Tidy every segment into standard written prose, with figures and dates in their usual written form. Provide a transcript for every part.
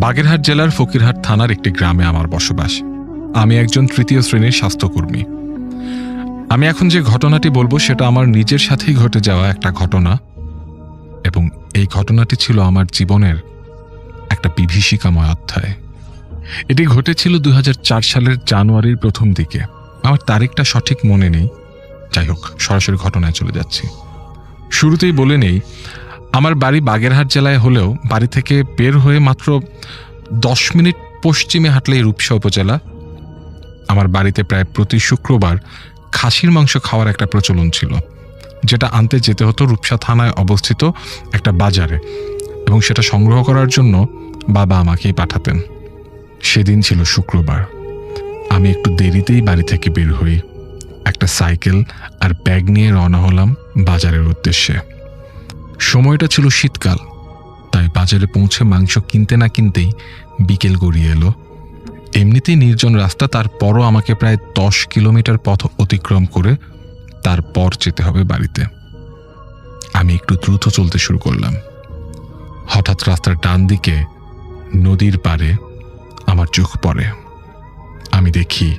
বাগেরহাট জেলার ফকিরহাট থানার একটি গ্রামে আমার বসবাস। আমি একজন তৃতীয় শ্রেণীর স্বাস্থ্যকর্মী। আমি এখন যে ঘটনাটি বলবো সেটা আমার নিজের সাথেই ঘটে যাওয়া একটা ঘটনা, এবং এই ঘটনাটি ছিল আমার জীবনের একটা বিভীষিকাময় অধ্যায়। এটি ঘটেছিল 2004 সালের জানুয়ারির প্রথম দিকে। আমার তারিখটা সঠিক মনে নেই। যাই হোক, সরাসরি ঘটনায় চলে যাচ্ছি। শুরুতেই বলে নেই, আমার বাড়ি বাগেরহাট জেলায় হলেও বাড়ি থেকে বের হয়ে মাত্র 10 মিনিট পশ্চিমে হাঁটলেই রূপসা উপজেলা। আমার বাড়িতে প্রায় প্রতি শুক্রবার খাসির মাংস খাওয়ার একটা প্রচলন ছিল, যেটা আনতে যেতে হতো রূপসা থানায় অবস্থিত একটা বাজারে, এবং সেটা সংগ্রহ করার জন্য বাবা আমাকেই পাঠাতেন। সেদিন ছিল শুক্রবার। আমি একটু দেরিতেই বাড়ি থেকে বের হই। একটা সাইকেল আর ব্যাগ নিয়ে রওনা হলাম বাজারের উদ্দেশ্যে। সময়টা ছিল শীতকাল, তাই বাজারে পৌঁছে মাংস কিনতে না কিনতেই বিকেল গড়িয়ে এলো। এমনিতেই নির্জন রাস্তা, তারপরও আমাকে প্রায় 10 কিলোমিটার পথ অতিক্রম করে তারপর যেতে হবে বাড়িতে। আমি একটু দ্রুত চলতে শুরু করলাম। হঠাৎ রাস্তার ডান দিকে নদীর পাড়ে আমার চোখ পড়ে। আমি দেখি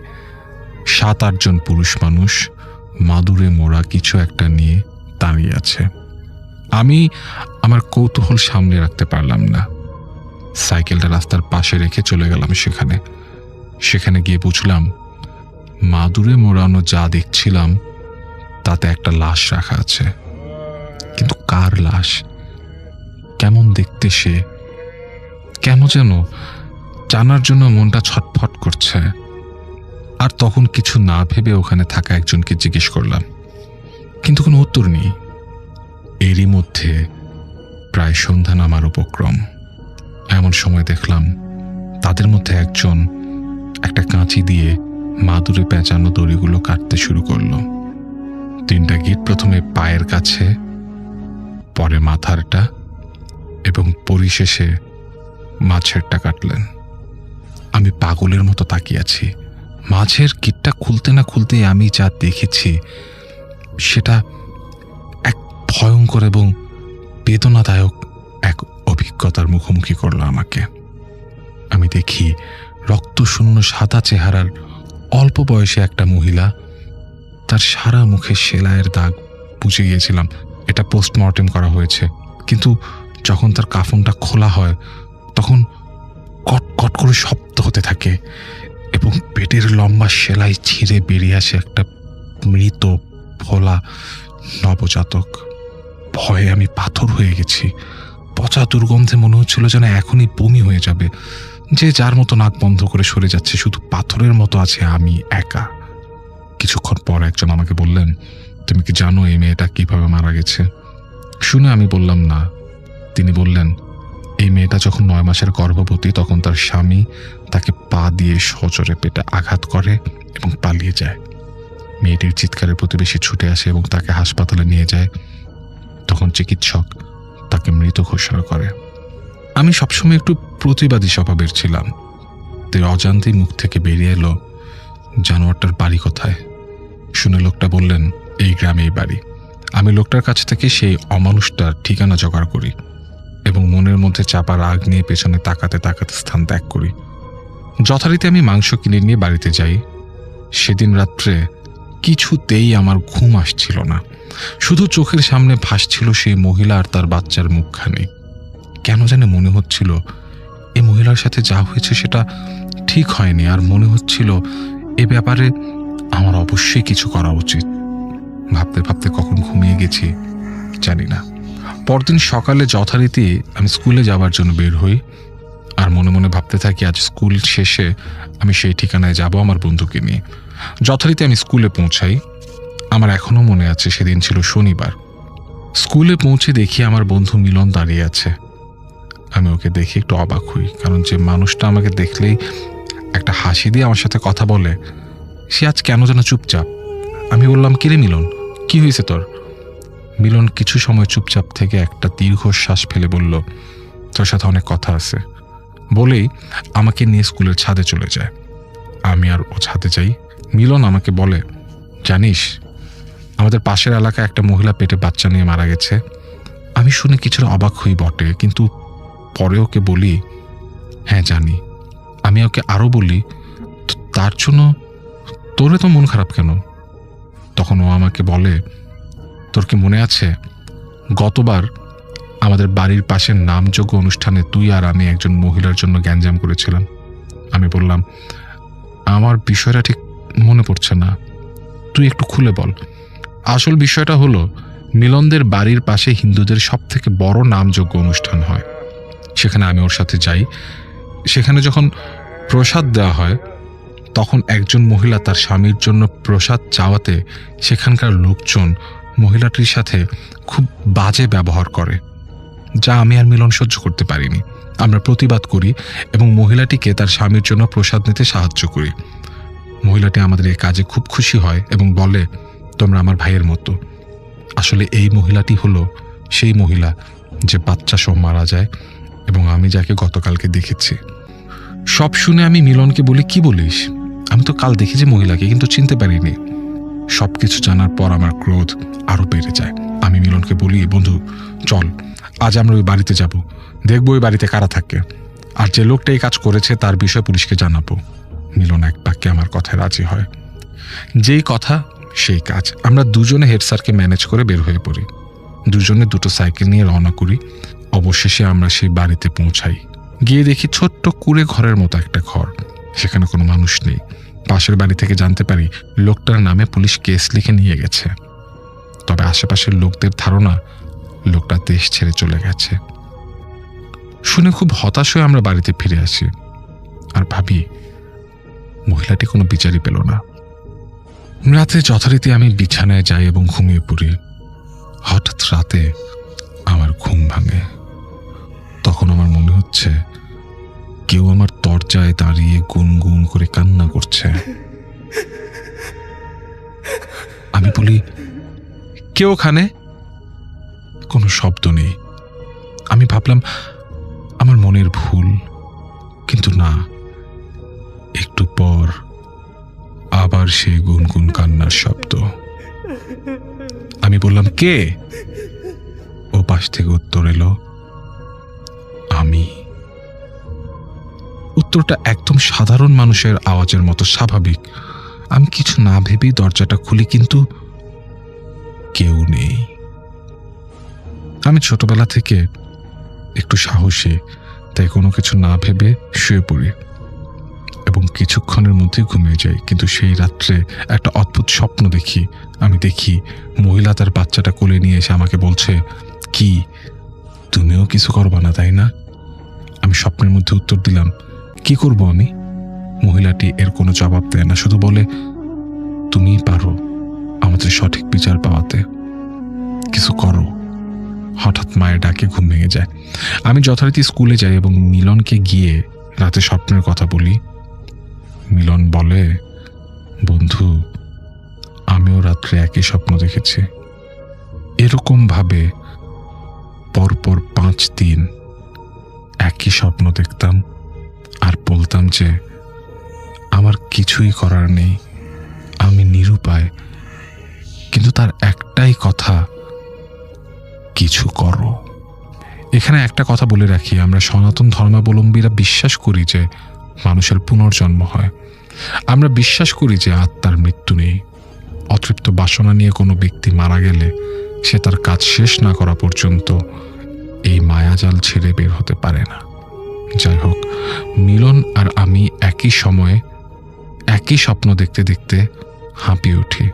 7-8 জন পুরুষ মানুষ মাদুরে মোড়া কিছু একটা নিয়ে দাঁড়িয়ে আছে। আমি আমার কৌতূহল সামনে রাখতে পারলাম না। সাইকেলটা রাস্তার পাশে রেখে চলে গেলাম সেখানে গিয়ে বুঝলাম মাদুরে মোড়ানো যা দেখছিলাম তাতে একটা লাশ রাখা আছে। কিন্তু কার লাশ? কেমন দেখতে সে? কেন যেন জানার জন্য মনটা ছটফট করছে। আর তখন কিছু না ভেবে ওখানে থাকা একজনকে জিজ্ঞেস করলাম, কিন্তু কোনো উত্তর নেই। এরই মধ্যে প্রায় সন্ধ্যা নামার উপক্রম। এমন সময় দেখলাম তাদের মধ্যে একজন একটা কাঁচি দিয়ে মাদুরে পেঁচানো দড়িগুলো কাটতে শুরু করলো। 3টা গিট, প্রথমে পায়ের কাছে, পরে মাথারটা, এবং পরিশেষে মাছেরটা কাটলেন। আমি পাগলের মতো তাকিয়ে আছি। মাঝের গিটটা খুলতে না খুলতেই আমি যা দেখেছি সেটা এক ভয়ঙ্কর এবং বেদনাদায়ক এক অভিজ্ঞতার মুখোমুখি করলো আমাকে। আমি দেখি রক্তশূন্য সাদা চেহারার অল্প বয়সে একটা মহিলা। তার সারা মুখে সেলাইয়ের দাগ। বুঝে গিয়েছিলাম এটা পোস্টমর্টেম করা হয়েছে, কিন্তু যখন তার কাফনটা খোলা হয় তখন কট কট করে শব্দ হতে থাকে এবং পেটের লম্বা সেলাই ছিঁড়ে বেরিয়ে আসে একটা মৃত ফোলা নবজাতক। ভয়ে আমি পাথর হয়ে গেছি। পচা দুর্গন্ধে মনে হচ্ছিল যেন এখনই বমি হয়ে যাবে। যে যার মতো নাক বন্ধ করে সরে যাচ্ছে, শুধু পাথরের মতো আছে আমি একা। কিছুক্ষণ পর একজন আমাকে বললেন, তুমি কি জানো এই মেয়েটা কিভাবে মারা গেছে? শুনে আমি বললাম না। তিনি বললেন, এই মেয়েটা যখন 9 মাসের গর্ভবতী তখন তার স্বামী তাকে পা দিয়ে সজোরে পেটে আঘাত করে এবং পালিয়ে যায়। মেয়েটির চিৎকারে প্রতিবেশী ছুটে আসে এবং তাকে হাসপাতালে নিয়ে যায়। তখন চিকিৎসক তাকে মৃত ঘোষণা করে। আমি সবসময় একটু প্রতিবাদী স্বভাবের ছিলাম। তাই অজান্তেই মুখ থেকে বেরিয়ে এলো, জানোয়ারটার বাড়ি কোথায়? শুনে লোকটা বললেন, এই গ্রামেই বাড়ি। আমি লোকটার কাছ থেকে সেই অমানুষটার ঠিকানা জোগাড় করি এবং মনের মধ্যে চাপা রাগ নিয়ে পেছনে তাকাতে তাকাতে স্থান ত্যাগ করি। যথারীতি আমি মাংস কিনে নিয়ে বাড়িতে যাই। সেদিন রাত্রে কিছুতেই আমার ঘুম আসছিল না। শুধু চোখের সামনে ভাসছিল সেই মহিলা আর তার বাচ্চার মুখখানি। কেন জানে মনে হচ্ছিল এই মহিলার সাথে যা হয়েছে সেটা ঠিক হয়নি, আর মনে হচ্ছিল এ ব্যাপারে আমার অবশ্যই কিছু করা উচিত। ভাবতে ভাবতে কখন ঘুমিয়ে গেছি জানি না। পরদিন সকালে যথারীতি আমি স্কুলে যাওয়ার জন্য বের হই, আর মনে মনে ভাবতে থাকি আজ স্কুল শেষে আমি সেই ঠিকানায় যাব আমার বন্ধুকে নিয়ে। যথারীতি আমি স্কুলে পৌঁছাই। আমার এখনো মনে আছে সেদিন ছিল শনিবার। স্কুলে পৌঁছে দেখি আমার বন্ধু মিলন দাঁড়িয়ে আছে। আমি ওকে দেখে একটু অবাক হই, কারণ যে মানুষটা আমাকে দেখলেই একটা হাসি দিয়ে আমার সাথে কথা বলে, সে আজ কেন যেন চুপচাপ। আমি বললাম, কিরে মিলন, কি হয়েছে তোর? মিলন কিছু সময় চুপচাপ থেকে একটা দীর্ঘশ্বাস ফেলে বলল, তোর সাথে অনেক কথা আছে, বলেই আমাকে নিয়ে স্কুলের ছাদে চলে যায়। আমি আর ও ছাদে যাই। মিলন আমাকে বলে, জানিস আমাদের পাশের এলাকায় একটা মহিলা পেটে বাচ্চা নিয়ে মারা গেছে। আমি শুনে কিছুটা অবাক হই বটে, কিন্তু পরে ওকে বলি, হ্যাঁ জানি। আমি ওকে আরও বলি, তার জন্য তোরে তো মন খারাপ কেন? তখন ও আমাকে বলে, তোর কি মনে আছে গতবার আমাদের বাড়ির পাশের নামযোগ্য অনুষ্ঠানে তুই আর আমি একজন মহিলার জন্য গ্যাঞ্জাম করেছিলাম? আমি বললাম, আমার বিষয়টা ঠিক মনে পড়ছে না, তুই একটু খুলে বল। আসল বিষয়টা হলো, মিলনদের বাড়ির পাশে হিন্দুদের সব থেকে বড় নামযোগ্য অনুষ্ঠান হয়। সেখানে আমি ওর সাথে যাই। সেখানে যখন প্রসাদ দেওয়া হয়, তখন একজন মহিলা তার স্বামীর জন্য প্রসাদ চাওয়াতে সেখানকার লোকজন মহিলাটির সাথে খুব বাজে ব্যবহার করে, যা আমি আর মিলন সহ্য করতে পারিনি। আমরা প্রতিবাদ করি এবং মহিলাটিকে তার স্বামীর জন্য প্রসাদ নিতে সাহায্য করি। মহিলাটি আমাদের এই কাজে খুব খুশি হয় এবং বলে, তোমরা আমার ভাইয়ের মতো। আসলে এই মহিলাটি হলো সেই মহিলা যে বাচ্চা সহ মারা যায় এবং আমি যাকে গতকালকে দেখেছি। সব শুনে আমি মিলনকে বলি, কি বলিস? আমি তো কাল দেখেছি মহিলাকে, কিন্তু চিনতে পারিনি। সবকিছু জানার পর আমার ক্রোধ আরো বেড়ে যায়। আমি মিলনকে বলি, বন্ধু চল, আজ আমরা ওই বাড়িতে যাব, দেখবো ওই বাড়িতে কারা থাকে, আর যে লোকটা এই কাজ করেছে তার বিষয়ে পুলিশকে জানাবো। মিলন এক বাক্যে আমার কথায় রাজি হয়। যেই কথা সেই কাজ। আমরা দুজনে হেড স্যারকে ম্যানেজ করে বের হয়ে পড়ি। দুজনে দুটো সাইকেল নিয়ে রওনা করি। অবশেষে আমরা সেই বাড়িতে পৌঁছাই। গিয়ে দেখি ছোট্ট কুঁড়ে ঘরের মতো একটা ঘর, সেখানে কোনো মানুষ নেই। পাশের বাড়ি থেকে জানতে পারি লোকটার নামে পুলিশ কেস লিখে নিয়ে গেছে। তবে আশেপাশের লোকদের ধারণা লোকটা দেশ ছেড়ে চলে গেছে। শুনে খুব হতাশ হয়ে আমরা বাড়িতে ফিরে আসি আর ভাবি, মহিলাটি কোনো বিচারই পেল না। রাতে যথারীতি আমি বিছানায় যাই এবং ঘুমিয়ে পড়ি। হঠাৎ রাতে আমার ঘুম ভাঙে। তখন আমার মনে হচ্ছে কেউ আমার দরজায় দাঁড়িয়ে গুনগুন করে কান্না করছে। আমি বলি, কে ওখানে? কোনো শব্দ নেই। আমি ভাবলাম আমার মনের ভুল, কিন্তু না। একটু পর আবার সেই গুনগুন কান্নার শব্দ। আমি বললাম, কে? ও পাশ থেকে উত্তর এলো, আমি। উত্তরটা একদম সাধারণ মানুষের আওয়াজের মতো স্বাভাবিক। আমি কিছু না ভেবেই দরজাটা খুলি, কিন্তু কেউ নেই। আমি ছোটবেলা থেকে একটু সাহসী, তাই কোনো কিছু না ভেবে শুয়ে পড়ি এবং কিছুক্ষণের মধ্যে ঘুমিয়ে যাই। কিন্তু সেই রাত্রে একটা অদ্ভুত স্বপ্ন দেখি। আমি দেখি মহিলা তার বাচ্চাটা কোলে নিয়ে এসে আমাকে বলছে, কি তুমিও কিছু করবা না, তাই না? আমি স্বপ্নের মধ্যে উত্তর দিলাম, কি করব আমি? মহিলাটি এর কোনো জবাব দেয় না, শুধু বলে, তুমিই পারো আমাদের সঠিক বিচার পাওয়াতে, কিছু করো। হঠাৎ মায়ের ডাকে ঘুম ভেঙে যায়। আমি যথারীতি স্কুলে যাই এবং মিলনকে গিয়ে রাতে স্বপ্নের কথা বলি। মিলন বলে, বন্ধু আমিও রাত্রে একই স্বপ্ন দেখেছি। এরকম ভাবে পরপর 5 দিন একই স্বপ্ন দেখতাম আর বলতাম যে আমার কিছুই করার নেই, আমি নিরুপায়। কিন্তু তার একটাই কথা, কিছু করো। এখানে একটা কথা বলে রাখি, আমরা সনাতন ধর্মাবলম্বীরা বিশ্বাস করি যে মানুষের পুনর্জন্ম হয়। আমরা বিশ্বাস করি যে আত্মার মৃত্যু নেই। অতৃপ্ত বাসনা নিয়ে কোনো ব্যক্তি মারা গেলে সে তার কাজ শেষ না করা পর্যন্ত এই মায়াজাল ছেড়ে বের হতে পারে না। যাই হোক, মিলন আর আমি একই সময়ে একই স্বপ্ন দেখতে দেখতে হাঁপিয়ে উঠি।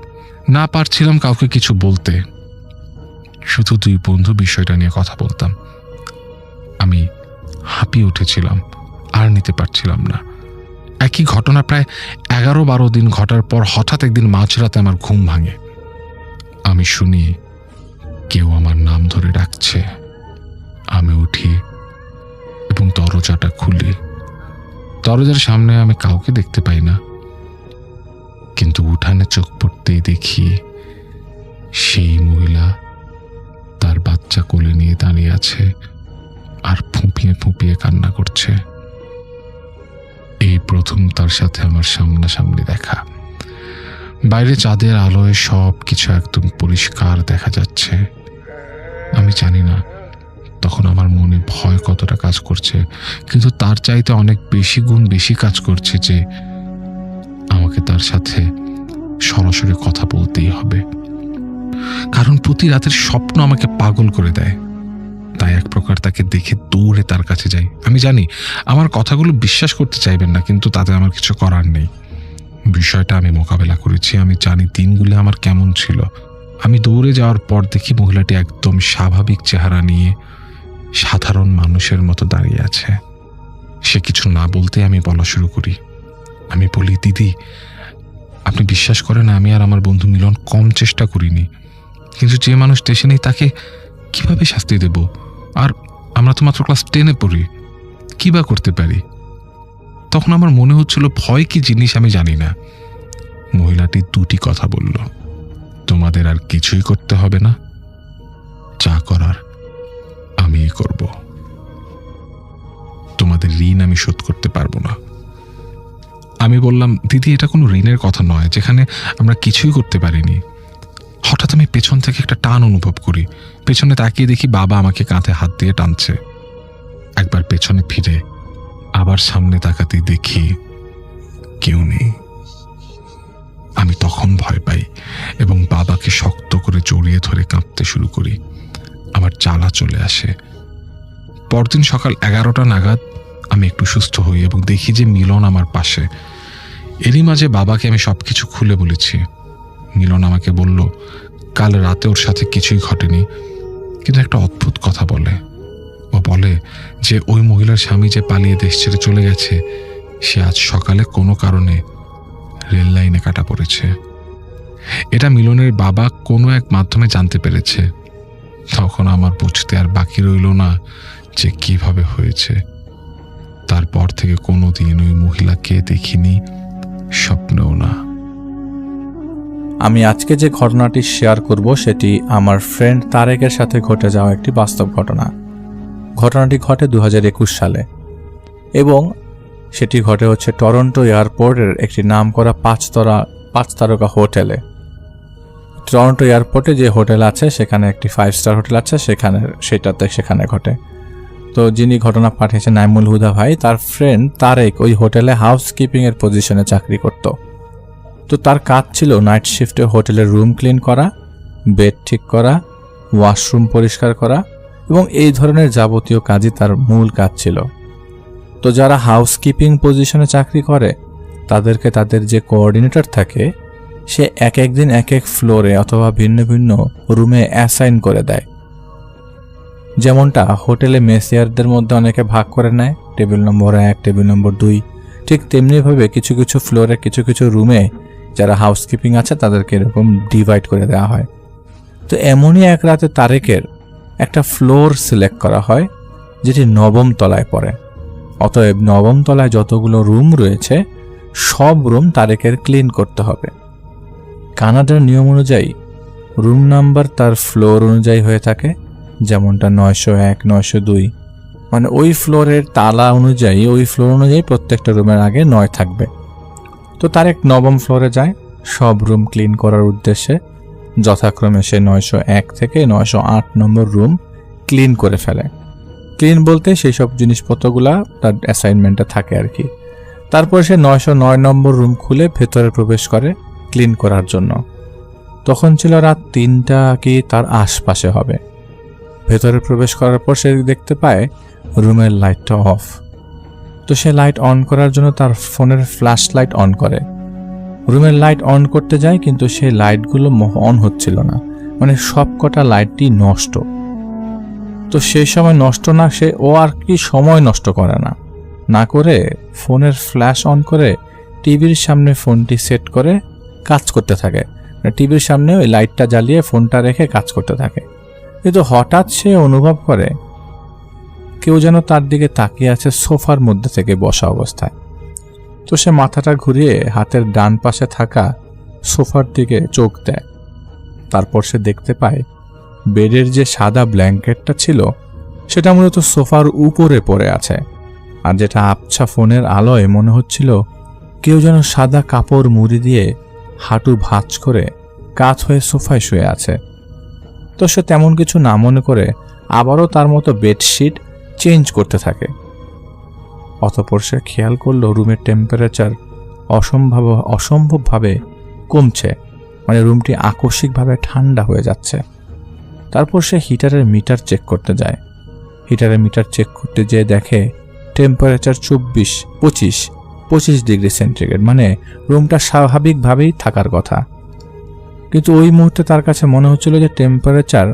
না পারছিলাম কাউকে কিছু বলতে, শুধু 2 বন্ধু বিষয়টা নিয়ে কথা বলতাম। আমি হাঁপিয়ে উঠেছিলাম, আর নিতে পারছিলাম না। একই ঘটনা প্রায় 11-12 দিন ঘটার পর হঠাৎ একদিন মাঝরাতে আমার ঘুম ভাঙে। আমি শুনি কেউ আমার নাম ধরে ডাকছে। আমি উঠি এবং দরজাটা খুলি। দরজার সামনে আমি কাউকে দেখতে পাই না, কিন্তু উঠানে চোখ পড়তেই দেখি সেই মহিলা তার বাচ্চা কোলে নিয়ে দাঁড়িয়ে আছে আর ফুঁপিয়ে ফুঁপিয়ে কান্না করছে। এই প্রথম তার সাথে আমার সামনাসামনি দেখা। বাইরে চাঁদের আলোয় সব কিছু একদম পরিষ্কার দেখা যাচ্ছে। আমি জানি না তখন আমার মনে ভয় কতটা কাজ করছে, কিন্তু তার চাইতে অনেক বেশি গুণ বেশি কাজ করছে যে আমাকে তার সাথে সরাসরি কথা বলতেই হবে, কারণ প্রতি রাতের স্বপ্ন আমাকে পাগল করে দেয়। তাই এক প্রকার তাকে দেখে দৌড়ে তার কাছে যাই। আমি জানি আমার কথাগুলো বিশ্বাস করতে চাইবেন না, কিন্তু তাতে আমার কিছু করার নেই। বিষয়টা আমি মোকাবেলা করেছি, আমি জানি দিনগুলো আমার কেমন ছিল। আমি দৌড়ে যাওয়ার পর দেখি মহিলাটি একদম স্বাভাবিক চেহারা নিয়ে সাধারণ মানুষের মতো দাঁড়িয়ে আছে। সে কিছু না বলতে আমি বলা শুরু করি। আমি বলি, দিদি, আপনি বিশ্বাস করেন আমি আর আমার বন্ধু মিলন কম চেষ্টা করিনি, কিন্তু যে মানুষ দেশে নেই তাকে কিভাবে শাস্তি দেব? আর আমরা তো মাত্র ক্লাস 10-এ পড়ি, কি বা করতে পারি? তখন আমার মনে হচ্ছিল ভয় কি জিনিস আমি জানি না। মহিলাটি দুটি কথা বলল, তোমাদের আর কিছুই করতে হবে না, যা করার আমিই করব। তোমাদের ঋণ আমি শোধ করতে পারবো না। আমি বললাম, দিদি, এটা কোনো ঋণের কথা নয় যেখানে আমরা কিছুই করতে পারিনি। হঠাৎ আমি পেছন থেকে একটা টান অনুভব করি। পেছনে তাকিয়ে দেখি বাবা আমাকে কাঁধে হাত দিয়ে টানছে। একবার পেছনে ফিরে আবার সামনে তাকাতেই দেখি কেউ নেই। আমি তখন ভয় পাই এবং বাবাকে শক্ত করে জড়িয়ে ধরে কাঁপতে শুরু করি। আমার জ্বালা চলে আসে। পরদিন সকাল 11টা নাগাদ আমি একটু সুস্থ হই এবং দেখি যে মিলন আমার পাশে। এরই মাঝে বাবাকে আমি সবকিছু খুলে বলেছি। মিলন আমাকে বলল, কাল রাতে ওর সাথে কিছুই ঘটেনি, কিন্তু একটা অদ্ভুত কথা বলে। ও বলে যে ওই মহিলার স্বামী যে পালিয়ে দেশ ছেড়ে চলে গেছে, সে আজ সকালে কোনো কারণে রেল লাইনে কাটা পড়েছে। এটা মিলনের বাবা কোনো এক মাধ্যমে জানতে পেরেছে। তখন আমার বুঝতে আর বাকি রইল না যে কিভাবে হয়েছে। তারপর থেকে কোনোদিন ওই মহিলাকে দেখিনি, স্বপ্নেও না। আমি আজকে যে ঘটনাটি শেয়ার করব সেটি আমার ফ্রেন্ড তারেকের সাথে ঘটে যাওয়া একটি বাস্তব ঘটনা। ঘটনাটি ঘটে 2021 সালে এবং সেটি ঘটে হচ্ছে টরন্টো এয়ারপোর্টের একটি নামকরা 5 তারকা হোটেলে। টরন্টো এয়ারপোর্টে যে হোটেল আছে সেখানে একটি 5 স্টার হোটেল আছে, সেখানে ঘটে। তো যিনি ঘটনা পাঠিয়েছেন নাইমুল হুদা ভাই, তার ফ্রেন্ড তারেক ওই হোটেলে হাউসকিপিং এর পজিশনে চাকরি করত। তো তার কাজ ছিল নাইট শিফটে হোটেলের রুম ক্লিন করা, বেড ঠিক করা, ওয়াশরুম পরিষ্কার করা এবং এই ধরনের যাবতীয় কাজই তার মূল কাজ ছিল। তো যারা হাউসকিপিং পজিশনে চাকরি করে তাদেরকে তাদের যে কোঅর্ডিনেটর থাকে সে এক দিন এক ফ্লোরে অথবা ভিন্ন ভিন্ন রুমে অ্যাসাইন করে দেয়। যেমনটা হোটেলে মেসিয়ারদের মধ্যে অনেকে ভাগ করে নেয়, টেবিল নম্বর 1, টেবিল নম্বর 2, ঠিক তেমনিভাবে কিছু কিছু ফ্লোরে কিছু কিছু রুমে যারা হাউসকিপিং আছে তাদেরকে এরকম ডিভাইড করে দেওয়া হয়। তো এমনই এক রাতে তারেকের একটা ফ্লোর সিলেক্ট করা হয় যেটি 9ম তলায় পড়ে। অতএব 9ম তলায় যতগুলো রুম রয়েছে সব রুম তারেকের ক্লিন করতে হবে। কানাডার নিয়ম অনুযায়ী রুম নাম্বার তার ফ্লোর অনুযায়ী হয়ে থাকে, যেমনটা 901, 902, মানে ওই ফ্লোরের তালা অনুযায়ী ওই ফ্লোর অনুযায়ী প্রত্যেকটা রুমের আগে 9 থাকবে। তো তারেক 9ম ফ্লোরে যায় সব রুম ক্লিন করার উদ্দেশ্যে। যথাক্রমে সে 901 থেকে 908 নম্বর রুম ক্লিন করে ফেলে। ক্লিন বলতে সেই সব জিনিসপত্রগুলা তার অ্যাসাইনমেন্টে থাকে আর কি। তারপর সে 909 নম্বর রুম খুলে ভেতরে প্রবেশ করে ক্লিন করার জন্য। তখন ছিল রাত 3টা কি তার আশপাশে হবে। ভেতরে প্রবেশ করার পর সে দেখতে পায় রুমের লাইটটা অফ। তো সে লাইট অন করার জন্য তার ফোনের ফ্ল্যাশ লাইট অন করে। রুমের লাইট অন করতে যায় কিন্তু সেই লাইটগুলো অন হচ্ছিল না, মানে সব কটা লাইটটি নষ্ট। তো সেই সময় নষ্ট না, ও আর কি সময় নষ্ট করে না করে ফোনের ফ্ল্যাশ অন করে টিভির সামনে ফোনটি সেট করে কাজ করতে থাকে। টিভির সামনে ওই লাইটটা জ্বালিয়ে ফোনটা রেখে কাজ করতে থাকে। কিন্তু হঠাৎ সে অনুভব করে কেউ যেন তার দিকে তাকিয়ে আছে সোফার মধ্যে থেকে বসা অবস্থায়। তো সে মাথাটা ঘুরিয়ে হাতের ডান পাশে থাকা সোফার দিকে চোখ দেয়। তারপর সে দেখতে পায় বেডের যে সাদা ব্ল্যাঙ্কেটটা ছিল সেটা মূলত সোফার উপরে পড়ে আছে, আর যেটা আবছা ফোনের আলোয় মনে হচ্ছিল কেউ যেন সাদা কাপড় মুড়ি দিয়ে হাঁটু ভাঁজ করে কাত হয়ে সোফায় শুয়ে আছে। তো সে তেমন কিছু না মনে করে আবারও তার মতো বেডশিট চেঞ্জ করতে থাকে। অতঃপর সে খেয়াল করলো রুমের টেম্পারেচার অসম্ভবভাবে কমছে, মানে রুমটি আকস্মিকভাবে ঠান্ডা হয়ে যাচ্ছে। তারপর সে হিটারের মিটার চেক করতে যায়। হিটারের মিটার চেক করতে যেয়ে দেখে টেম্পারেচার 25 ডিগ্রি সেন্টিগ্রেড, মানে রুমটা স্বাভাবিকভাবেই থাকার কথা। কিন্তু ওই মুহূর্তে তার কাছে মনে হচ্ছিল যে টেম্পারেচার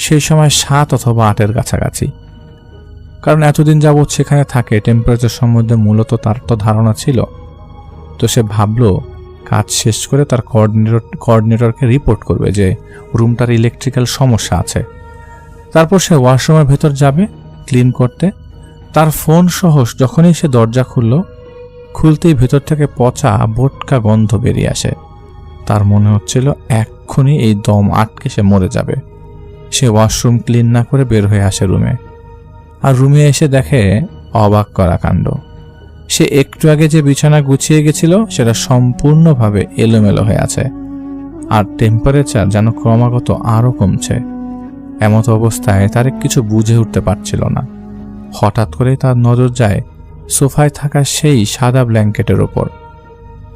সেই সময় 7 অথবা 8-এর কাছাকাছি। কারণ এতদিন যাবৎ সেখানে থাকে, টেম্পারেচার সম্বন্ধে মূলত তার তো ধারণা ছিল। তো সে ভাবলো কাজ শেষ করে তার কোঅর্ডিনেটরকে রিপোর্ট করবে যে রুমটার ইলেকট্রিক্যাল সমস্যা আছে। তারপর সে ওয়াশরুমের ভেতর যাবে ক্লিন করতে। তার ফোন সহ যখনই সে দরজা খুলতেই ভেতর থেকে পচা বোটকা গন্ধ বেরিয়ে আসে। তার মনে হচ্ছিল এক্ষুনি এই দম আটকে সে মরে যাবে। সে ওয়াশরুম ক্লিন না করে বের হয়ে আসে রুমে। আর রুমে এসে দেখে অবাক করা কাণ্ড। সে একটু আগে যে বিছানা গুছিয়ে গেছিল সেটা সম্পূর্ণভাবে এলোমেলো হয়ে আছে, আর টেম্পারেচার যেন ক্রমাগত আরও কমছে। এমত অবস্থায় তার কিছু বুঝে উঠতে পারছিল না। হঠাৎ করে তার নজর যায় সোফায় থাকা সেই সাদা ব্ল্যাঙ্কেটের ওপর।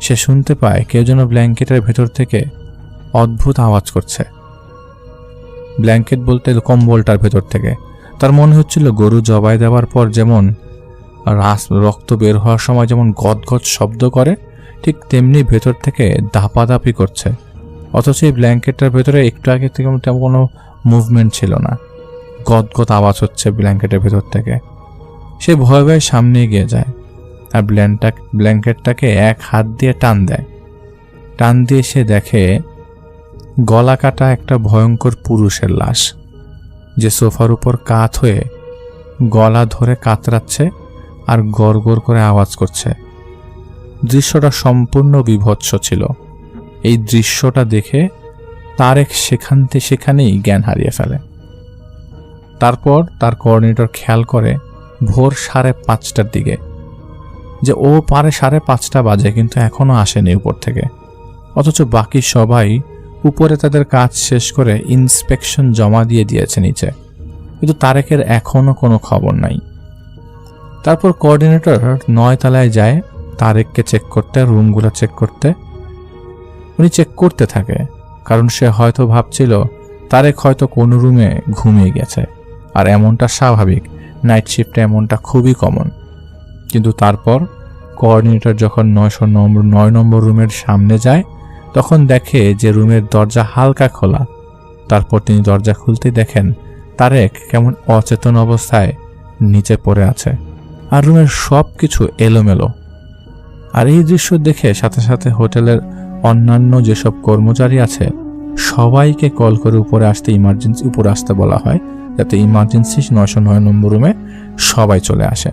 সে শুনতে পায় কেউ যেন ব্ল্যাঙ্কেটের ভেতর থেকে অদ্ভুত আওয়াজ করছে। ব্ল্যাঙ্কেট বলতে কম্বলটার ভেতর থেকে। তার মনে হচ্ছিল গরু জবাই দেওয়ার পর যেমন রক্ত বের হওয়ার সময় যেমন গদগদ শব্দ করে, ঠিক তেমনি ভেতর থেকে দাপাদাপি করছে। অথচ এই ব্ল্যাঙ্কেটটার ভেতরে একটু আগে থেকে কোনো মুভমেন্ট ছিল না। গদগদ আওয়াজ হচ্ছে ব্ল্যাঙ্কেটের ভেতর থেকে। সে ভয়ে ভয়ে সামনে এগিয়ে যায় আর ব্ল্যাঙ্কেটটাকে এক হাত দিয়ে টান দেয়। টান দিয়ে সে দেখে গলা কাটা একটা ভয়ঙ্কর পুরুষের লাশ, যে সোফার উপর কাত হয়ে গলা ধরে কাতরাচ্ছে আর গড়গড় করে আওয়াজ করছে। দৃশ্যটা সম্পূর্ণ বিভৎস ছিল। এই দৃশ্যটা দেখে তারেক সেখানেই জ্ঞান হারিয়ে ফেলে। তারপর তার কোঅর্ডিনেটর খেয়াল করে ভোর 5:30টার দিকে যে ও পারে 5:30 বাজে, কিন্তু এখনো আসেনি উপর থেকে। অথচ বাকি সবাই উপরে তাদের কাজ শেষ করে ইন্সপেকশন জমা দিয়ে দিয়েছে নিচে, কিন্তু তারেকের এখনো কোনো খবর নাই। তারপর কোঅর্ডিনেটর 9 তলায় যায় তারেককে চেক করতে, রুমগুলো চেক করতে। উনি চেক করতে থাকে, কারণ সে হয়তো ভাবছিল তারেক হয়তো কোনো রুমে ঘুমিয়ে গেছে, আর এমনটা স্বাভাবিক, নাইট শিফটে এমনটা খুবই কমন। কিন্তু তারপর কোঅর্ডিনেটর যখন 9 নম্বর রুমের সামনে যায়, তখন দেখে যে রুমের দরজা হালকা খোলা। তারপর তিনি দরজা খুলতেই দেখেন তারেক কেমন অচেতন অবস্থায় নিচে পড়ে আছে, আর রুমের সব কিছু এলোমেলো। আর এই দৃশ্য দেখে সাথে সাথে হোটেলের অন্যান্য যেসব কর্মচারী আছে সবাইকে কল করে উপরে আসতে বলা হয়, যাতে ইমার্জেন্সি 909 নম্বর রুমে সবাই চলে আসে।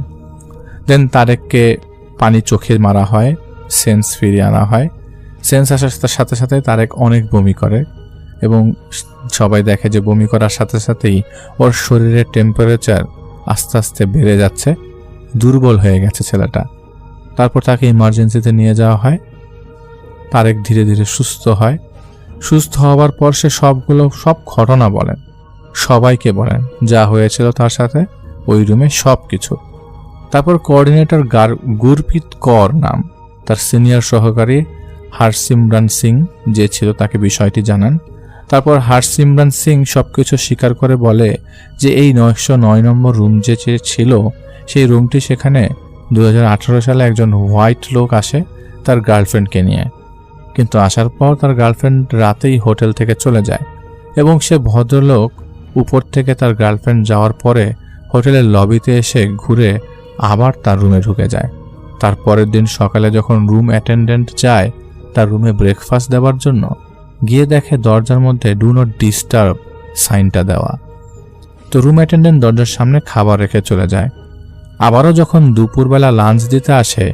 দেন তারেককে পানি চোখে মারা হয়, সেন্স ফিরিয়ে আনা হয়। সেন্স আসার সাথে সাথে তারেক অনেক বমি করে, এবং সবাই দেখে যে বমি করার সাথে সাথেই ওর শরীরের টেম্পারেচার আস্তে আস্তে বেড়ে যাচ্ছে, দুর্বল হয়ে গেছে ছেলেটা। তারপর তাকে ইমার্জেন্সিতে নিয়ে যাওয়া হয়। তারেক ধীরে ধীরে সুস্থ হয়। সুস্থ হওয়ার পর সে সব ঘটনা বলেন, সবাইকে বলেন যা হয়েছিল তার সাথে ওই রুমে সব কিছু। তারপর কোঅর্ডিনেটর গুরপ্রীত কর নাম তার সিনিয়র সহকারী হরসিমরান সিং যে ছিল তাকে বিষয়টি জানান। তারপর হরসিমরান সিং সবকিছু স্বীকার করে বলে যে এই 909 নম্বর রুম যে ছিল সেই রুমটি, সেখানে 2018 সালে একজন হোয়াইট লোক আসে তার গার্লফ্রেন্ডকে নিয়ে, কিন্তু আসার পর তার গার্লফ্রেন্ড রাতেই হোটেল থেকে চলে যায়, এবং সে ভদ্রলোক উপর থেকে তার গার্লফ্রেন্ড যাওয়ার পরে হোটেলের লবিতে এসে ঘুরে আবার তার রুমে ঢুকে যায়। তার পরের দিন সকালে যখন রুম অ্যাটেন্ডেন্ট যায় তার রুমে ব্রেকফাস্ট দেওয়ার জন্য, গিয়ে দেখে দরজার মধ্যে ডু নট ডিস্টার্ব সাইনটা দেওয়া। তো রুম অ্যাটেন্ডেন্ট দরজার সামনে খাবার রেখে চলে যায়। আবারও যখন দুপুরবেলা লাঞ্চ দিতে আসে,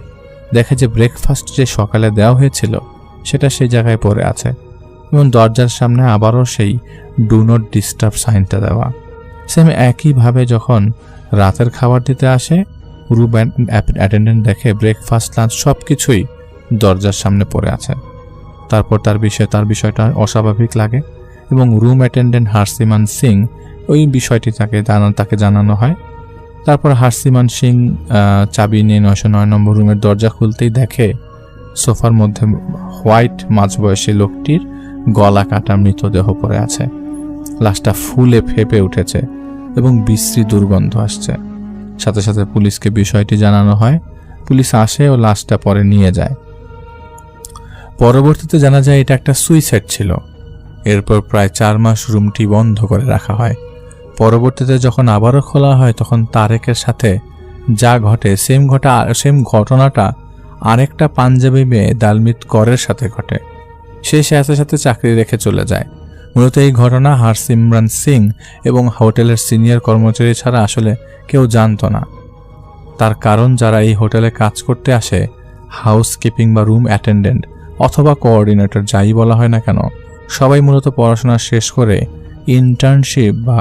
দেখে যে ব্রেকফাস্ট যে সকালে দেওয়া হয়েছিল সেটা সেই জায়গায় পড়ে আছে, এবং দরজার সামনে আবারও সেই ডু নট ডিস্টার্ব সাইনটা দেওয়া। সেম একইভাবে যখন রাতের খাবার দিতে আসে, রুম অ্যাটেন্ডেন্ট দেখে ব্রেকফাস্ট লাঞ্চ সব কিছুই দরজার সামনে পড়ে আছে। তারপর তার বিষয়টা অস্বাভাবিক লাগে, এবং রুম অ্যাটেন্ডেন্ট হরসিমরান সিং ওই বিষয়টি তাকে জানানো হয়। তারপর হারসিমান সিং চাবি নিয়ে 909 নম্বর রুমের দরজা খুলতেই দেখে সোফার মধ্যে হোয়াইট মাঝবয়সী লোকটির গলা কাটা মৃতদেহ পড়ে আছে। লাশটা ফুলে ফেপে উঠেছে এবং বিশ্রী দুর্গন্ধ আসছে। সাথে সাথে পুলিশকে বিষয়টি জানানো হয়। পুলিশ আসে ও লাশটা পরে নিয়ে যায়। পরবর্তীতে জানা যায় এটা একটা সুইসাইড ছিল। এরপর প্রায় 4 মাস রুমটি বন্ধ করে রাখা হয়। পরবর্তীতে যখন আবারও খোলা হয় তখন তারেকের সাথে যা ঘটে সেম ঘটনাটা আরেকটা পাঞ্জাবি মেয়ে দালমিত করের সাথে ঘটে। সে সাথে সাথে চাকরি রেখে চলে যায়। মূলত এই ঘটনা হারসিমরান সিং এবং হোটেলের সিনিয়র কর্মচারী ছাড়া আসলে কেউ জানতো না। তার কারণ যারা এই হোটেলে কাজ করতে আসে, হাউসকিপিং বা রুম অ্যাটেন্ডেন্ট অথবা কোঅর্ডিনেটর যাই বলা হয় না কেন, সবাই মূলত পড়াশোনা শেষ করে ইন্টার্নশিপ বা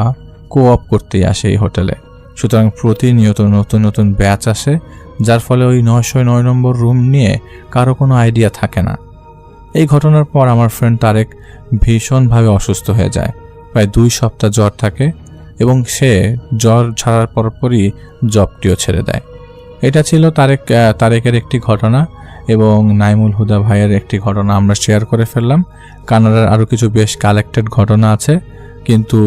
কোঅপ করতেই আসে এই হোটেলে। সুতরাং প্রতিনিয়ত নতুন নতুন ব্যাচ আসে, যার ফলে ওই 909 নম্বর রুম নিয়ে কারো কোনো আইডিয়া থাকে না। এই ঘটনার পর আমার ফ্রেন্ড তারেক ভীষণভাবে অসুস্থ হয়ে যায়। প্রায় 2 সপ্তাহ জ্বর থাকে এবং সে জ্বর ছাড়ার পরপরই জবটিও ছেড়ে দেয়। এটা ছিল তারেকের একটি ঘটনা এবং নাইমুল হুদা ভাইয়ের একটি ঘটনা আমরা শেয়ার করে ফেললাম। কানাডার আরও কিছু বেশ কালেক্টেড ঘটনা আছে, কিন্তু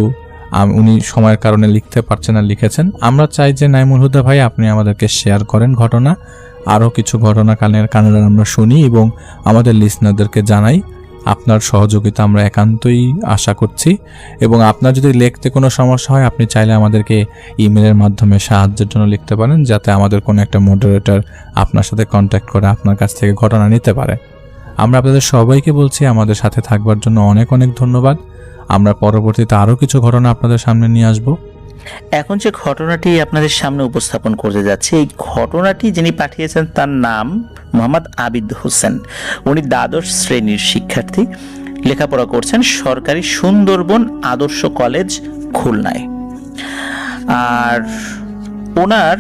উনি সময়ের কারণে লিখতে পারছেন না, লিখেছেন। আমরা চাই যে নাইমুল হুদা ভাই আপনি আমাদেরকে শেয়ার করেন ঘটনা, আরও কিছু ঘটনা কানাডার আমরা শুনি এবং আমাদের লিসনারদেরকে জানাই। আপনার সহযোগিতা আমরা একান্তই আশা করছি এবং আপনার যদি লিখতে কোনো সমস্যা হয় আপনি চাইলে আমাদেরকে ইমেলের মাধ্যমে সাহায্যের জন্য লিখতে পারেন, যাতে আমাদের কোনো একটা মডারেটর আপনার সাথে কন্ট্যাক্ট করে আপনার কাছ থেকে ঘটনা নিতে পারে। আমরা আপনাদের সবাইকে বলছি আমাদের সাথে থাকবার জন্য অনেক অনেক ধন্যবাদ। আমরা পরবর্তীতে আরও কিছু ঘটনা আপনাদের সামনে নিয়ে আসব। এখন যে ঘটনাটি আপনাদের সামনে উপস্থাপন করতে যাচ্ছে, এই ঘটনাটি যিনি পাঠিয়েছেন তার নাম মোহাম্মদ আবিদ হোসেন। উনি দ্বাদশ শ্রেণীর শিক্ষার্থী, লেখাপড়া করছেন সরকারি সুন্দরবন আদর্শ কলেজ খুলনায়। আর ওনার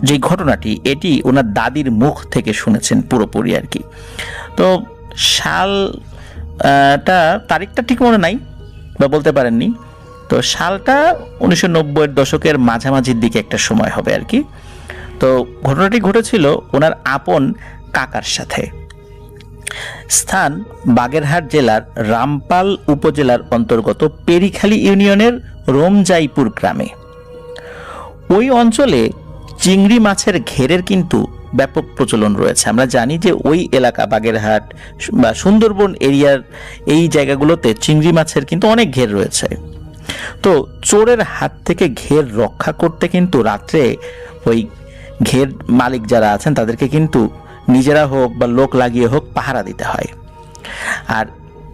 যে ঘটনাটি এটি ওনার দাদির মুখ থেকে শুনেছেন পুরোপুরি আর কি। তো তারিখটা ঠিক মনে নাই বা বলতে পারেননি। তো সালটা 1990-এর দশকের মাঝামাঝির দিকে একটা সময় হবে আর কি। তো ঘটনাটি ঘটেছিল ওনার আপন কাকার সাথে। স্থান বাগেরহাট জেলার রামপাল উপজেলার অন্তর্গত পেরিখালী ইউনিয়নের রমজাইপুর গ্রামে। ওই অঞ্চলে চিংড়ি মাছের ঘেরের কিন্তু ব্যাপক প্রচলন রয়েছে। আমরা জানি যে ওই এলাকা বাগেরহাট বা সুন্দরবন এরিয়ার এই জায়গাগুলোতে চিংড়ি মাছের কিন্তু অনেক ঘের রয়েছে। তো চোরের হাত থেকে ঘের রক্ষা করতে কিন্তু রাত্রে ওই ঘের মালিক যারা আছেন তাদেরকে কিন্তু নিজেরা হোক বা লোক লাগিয়ে হোক পাহারা দিতে হয়। আর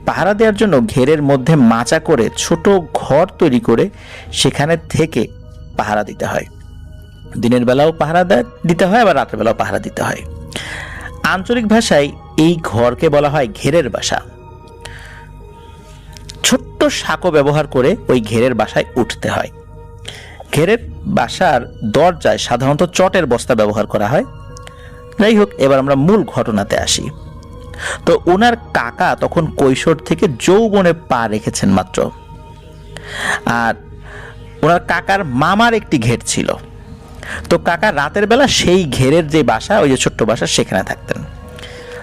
পাহারা দেওয়ার জন্য ঘেরের মধ্যে মাচা করে ছোট ঘর তৈরি করে সেখানে থেকে পাহারা দিতে হয়। দিনের বেলাও পাহারা দিতে হয়, আবার রাতের বেলাও পাহারা দিতে হয়। আঞ্চলিক ভাষায় এই ঘরকে বলা হয় ঘেরের বাসা। ছোট্ট সাঁকো ব্যবহার করে ওই ঘেরের বাসায় উঠতে হয়। ঘেরের বাসার দরজায় সাধারণত চটের বস্তা ব্যবহার করা হয়। যাই হোক, এবার আমরা মূল ঘটনাতে আসি। তো ওনার কাকা তখন কৈশোর থেকে যৌবনে পা রেখেছেন মাত্র। আর ওনার কাকার মামার একটি ঘের ছিল। তো কাকা রাতের বেলা সেই ঘেরের যে বাসা, ওই যে ছোট্ট বাসা, সেখানে থাকতেন।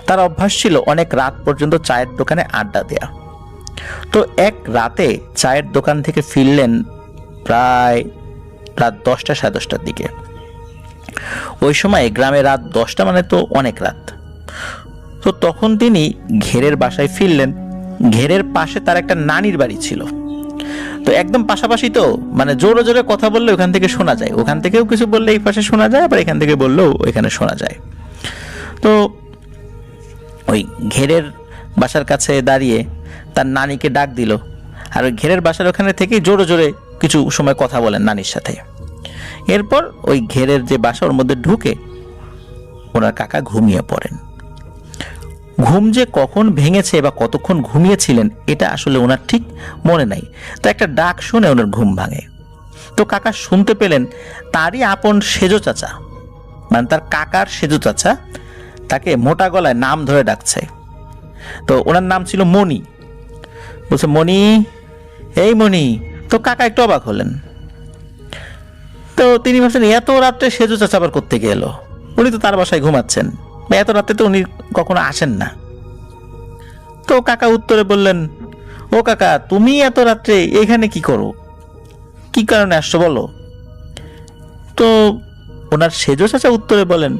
তার অভ্যাস ছিল অনেক রাত পর্যন্ত চায়ের দোকানে আড্ডা দেয়া। তো এক রাতে চায়ের দোকান থেকে ফিরলেন প্রায় রাত 10টা সাড়ে 10টার দিকে। ওই সময় গ্রামে রাত 10টা মানে তো অনেক রাত। তো তখন তিনি ঘেরের বাসায় ফিরলেন। ঘেরের পাশে তার একটা নানির বাড়ি ছিল। তো একদম পাশাপাশি, তো মানে জোরে জোরে কথা বললে ওখান থেকে শোনা যায়, ওখান থেকেও কিছু বললে এই পাশে শোনা যায়, আবার এখান থেকে বললেও ওইখানে শোনা যায়। তো ওই ঘেরের বাসার কাছে দাঁড়িয়ে তার নানিকে ডাক দিল, আর ওই ঘেরের বাসার ওখানে থেকেই জোরে জোরে কিছু সময় কথা বলেন নানির সাথে। এরপর ওই ঘেরের যে বাসা ওর মধ্যে ঢুকে ওনার কাকা ঘুমিয়ে পড়েন। ঘুম যে কখন ভেঙেছে বা কতক্ষণ ঘুমিয়েছিলেন এটা আসলে ওনার ঠিক মনে নাই। তো একটা ডাক শুনে ওনার ঘুম ভাঙে। তো কাকা শুনতে পেলেন তারই আপন সেজো চাচা, মানে তার কাকার সেজো চাচা তাকে মোটা গলায় নাম ধরে ডাকছে। তো ওনার নাম ছিল মণি। বলছে, মণি, এই মণি, তো কাকা একটু অবাক হলেন। তো তিনি ভাবছেন এত রাত্রে সেজু চাচা আবার করতে গেল, উনি তো তার বাসায় ঘুমাচ্ছেন, বা এত রাত্রে তো উনি কখনো আসেন না। তো কাকা উত্তরে বললেন, ও কাকা, তুমি এত রাত্রে এখানে কি করো, কি কারণে আসছো বলো? তো ওনার সেজো চাচা উত্তরে বলেন,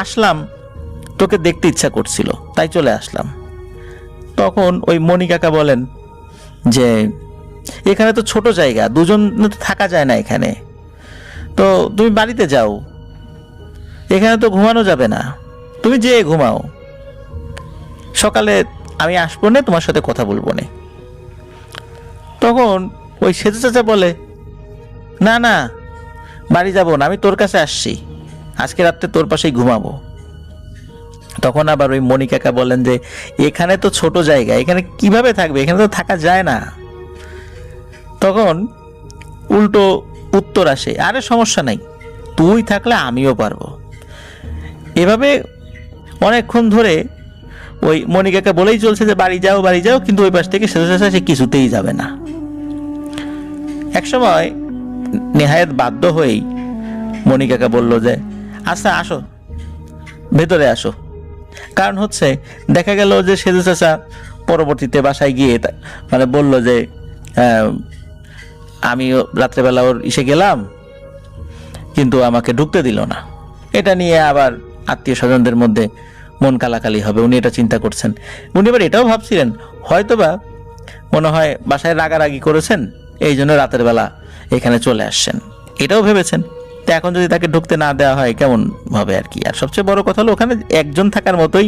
আসলাম, তোকে দেখতে ইচ্ছা করছিল তাই চলে আসলাম। তখন ওই মণি কাকা বলেন যে এখানে তো ছোট জায়গা, দুজন তো থাকা যায় না এখানে, তো তুমি বাড়িতে যাও, এখানে তো ঘুমানো যাবে না, তুমি যেয়ে ঘুমাও, সকালে আমি আসবো না, তোমার সাথে কথা বলবো না। তখন ওই সেজু চাচা বলে, না না, বাড়ি যাব না, আমি তোর কাছে আসছি, আজকে রাত্রে তোর পাশেই ঘুমাবো। তখন আবার ওই মণি কাকা বলেন যে এখানে তো ছোট জায়গা, এখানে কিভাবে থাকবে, এখানে তো থাকা যায় না। তখন উল্টো উত্তর আসে, আরে সমস্যা নাই, তুই থাকলে আমিও পারবো। এভাবে অনেকক্ষণ ধরে ওই মণি কাকা বলেই চলছে যে বাড়ি যাও বাড়ি যাও, কিন্তু ওই পাশ থেকে সেজো চাচা সে কিছুতেই যাবে না। একসময় নেহায়েত বাধ্য হয়েই মণি কাকা বলল যে আচ্ছা আসো, ভেতরে আসো। কারণ হচ্ছে দেখা গেল যে সেজু চাচা পরবর্তীতে বাসায় গিয়ে মানে বলল যে আমি রাত্রেবেলা ওর ইসে গেলাম, কিন্তু আমাকে ঢুকতে দিল না। এটা নিয়ে আবার আত্মীয় স্বজনদের মধ্যে মন কালাকালি হবে, উনি এটা চিন্তা করছেন। উনি এবার এটাও ভাবছিলেন হয়তোবা মনে হয় বাসায় রাগারাগি করেছেন, এই জন্য রাতের বেলা এখানে চলে আসছেন, এটাও ভেবেছেন। তো এখন যদি তাকে ঢুকতে না দেওয়া হয় কেমন হবে আর কি। আর সবচেয়ে বড় কথা হলো ওখানে একজন থাকার মতোই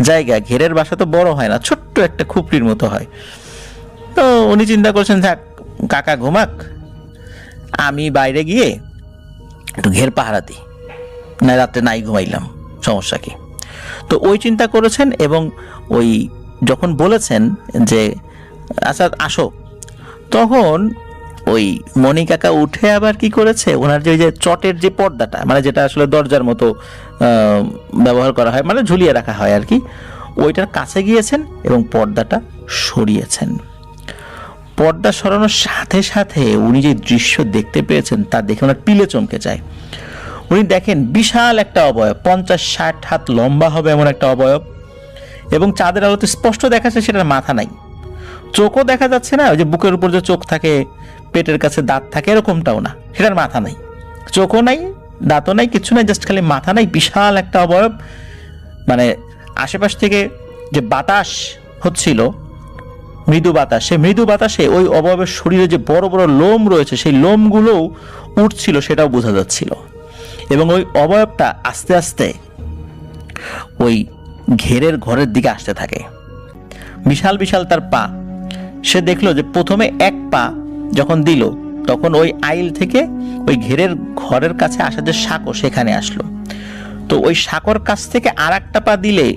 জায়গা, ঘেরের বাসা তো বড় হয় না, ছোট্ট একটা খুপড়ির মতো হয়। তো উনি চিন্তা করছেন থাক, কাকা ঘুমাক, আমি বাইরে গিয়ে একটু ঘের পাহারা দিই, না রাত্রে নাই ঘুমাইলাম, সমস্যা কি। তো ওই চিন্তা করেছেন, এবং ওই যখন বলেছেন যে আচ্ছা আসো, তখন ওই মণি কাকা উঠে আবার কি করেছে, ওনার যে ওই যে চটের যে পর্দাটা, মানে যেটা আসলে দরজার মতো ব্যবহার করা হয়, মানে ঝুলিয়ে রাখা হয় আর কি, ওইটার কাছে গিয়েছেন এবং পর্দাটা সরিয়েছেন। পর্দা সরানোর সাথে সাথে উনি যে দৃশ্য দেখতে পেয়েছেন তা দেখে ওনার পিলে চমকে যায়। উনি দেখেন বিশাল একটা অবয়ব, 50-60 হাত লম্বা হবে এমন একটা অবয়ব, এবং চাঁদের আলোতে স্পষ্ট দেখা যাচ্ছে সেটার মাথা নাই, চোখও দেখা যাচ্ছে না, ওই যে বুকের উপর যে চোখ থাকে, পেটের কাছে দাঁত থাকে, এরকমটাও না, সেটার মাথা নাই, চোখও নাই, দাঁতও নাই, কিছু নাই, জাস্ট খালি মাথা নাই, বিশাল একটা অবয়ব। মানে আশেপাশ থেকে যে বাতাস হচ্ছিল, মৃদু বাতাস, সেই মৃদু বাতাসে ওই অবয়বের শরীরে যে বড় বড় লোম রয়েছে সেই লোমগুলোও উঠছিল, সেটাও বোঝা যাচ্ছিল। এবং ওই অবয়বটা আস্তে আস্তে ওই ঘেরের ঘরের দিকে আসতে থাকে, বিশাল বিশাল তার পা। সে দেখলো যে প্রথমে এক পা যখন দিল তখন ওই আইল থেকে ওই ঘেরের ঘরের কাছে আসা যে সাঁকো সেখানে আসলো। তো ওই সাঁকোর কাছ থেকে আর একটা পা দিলে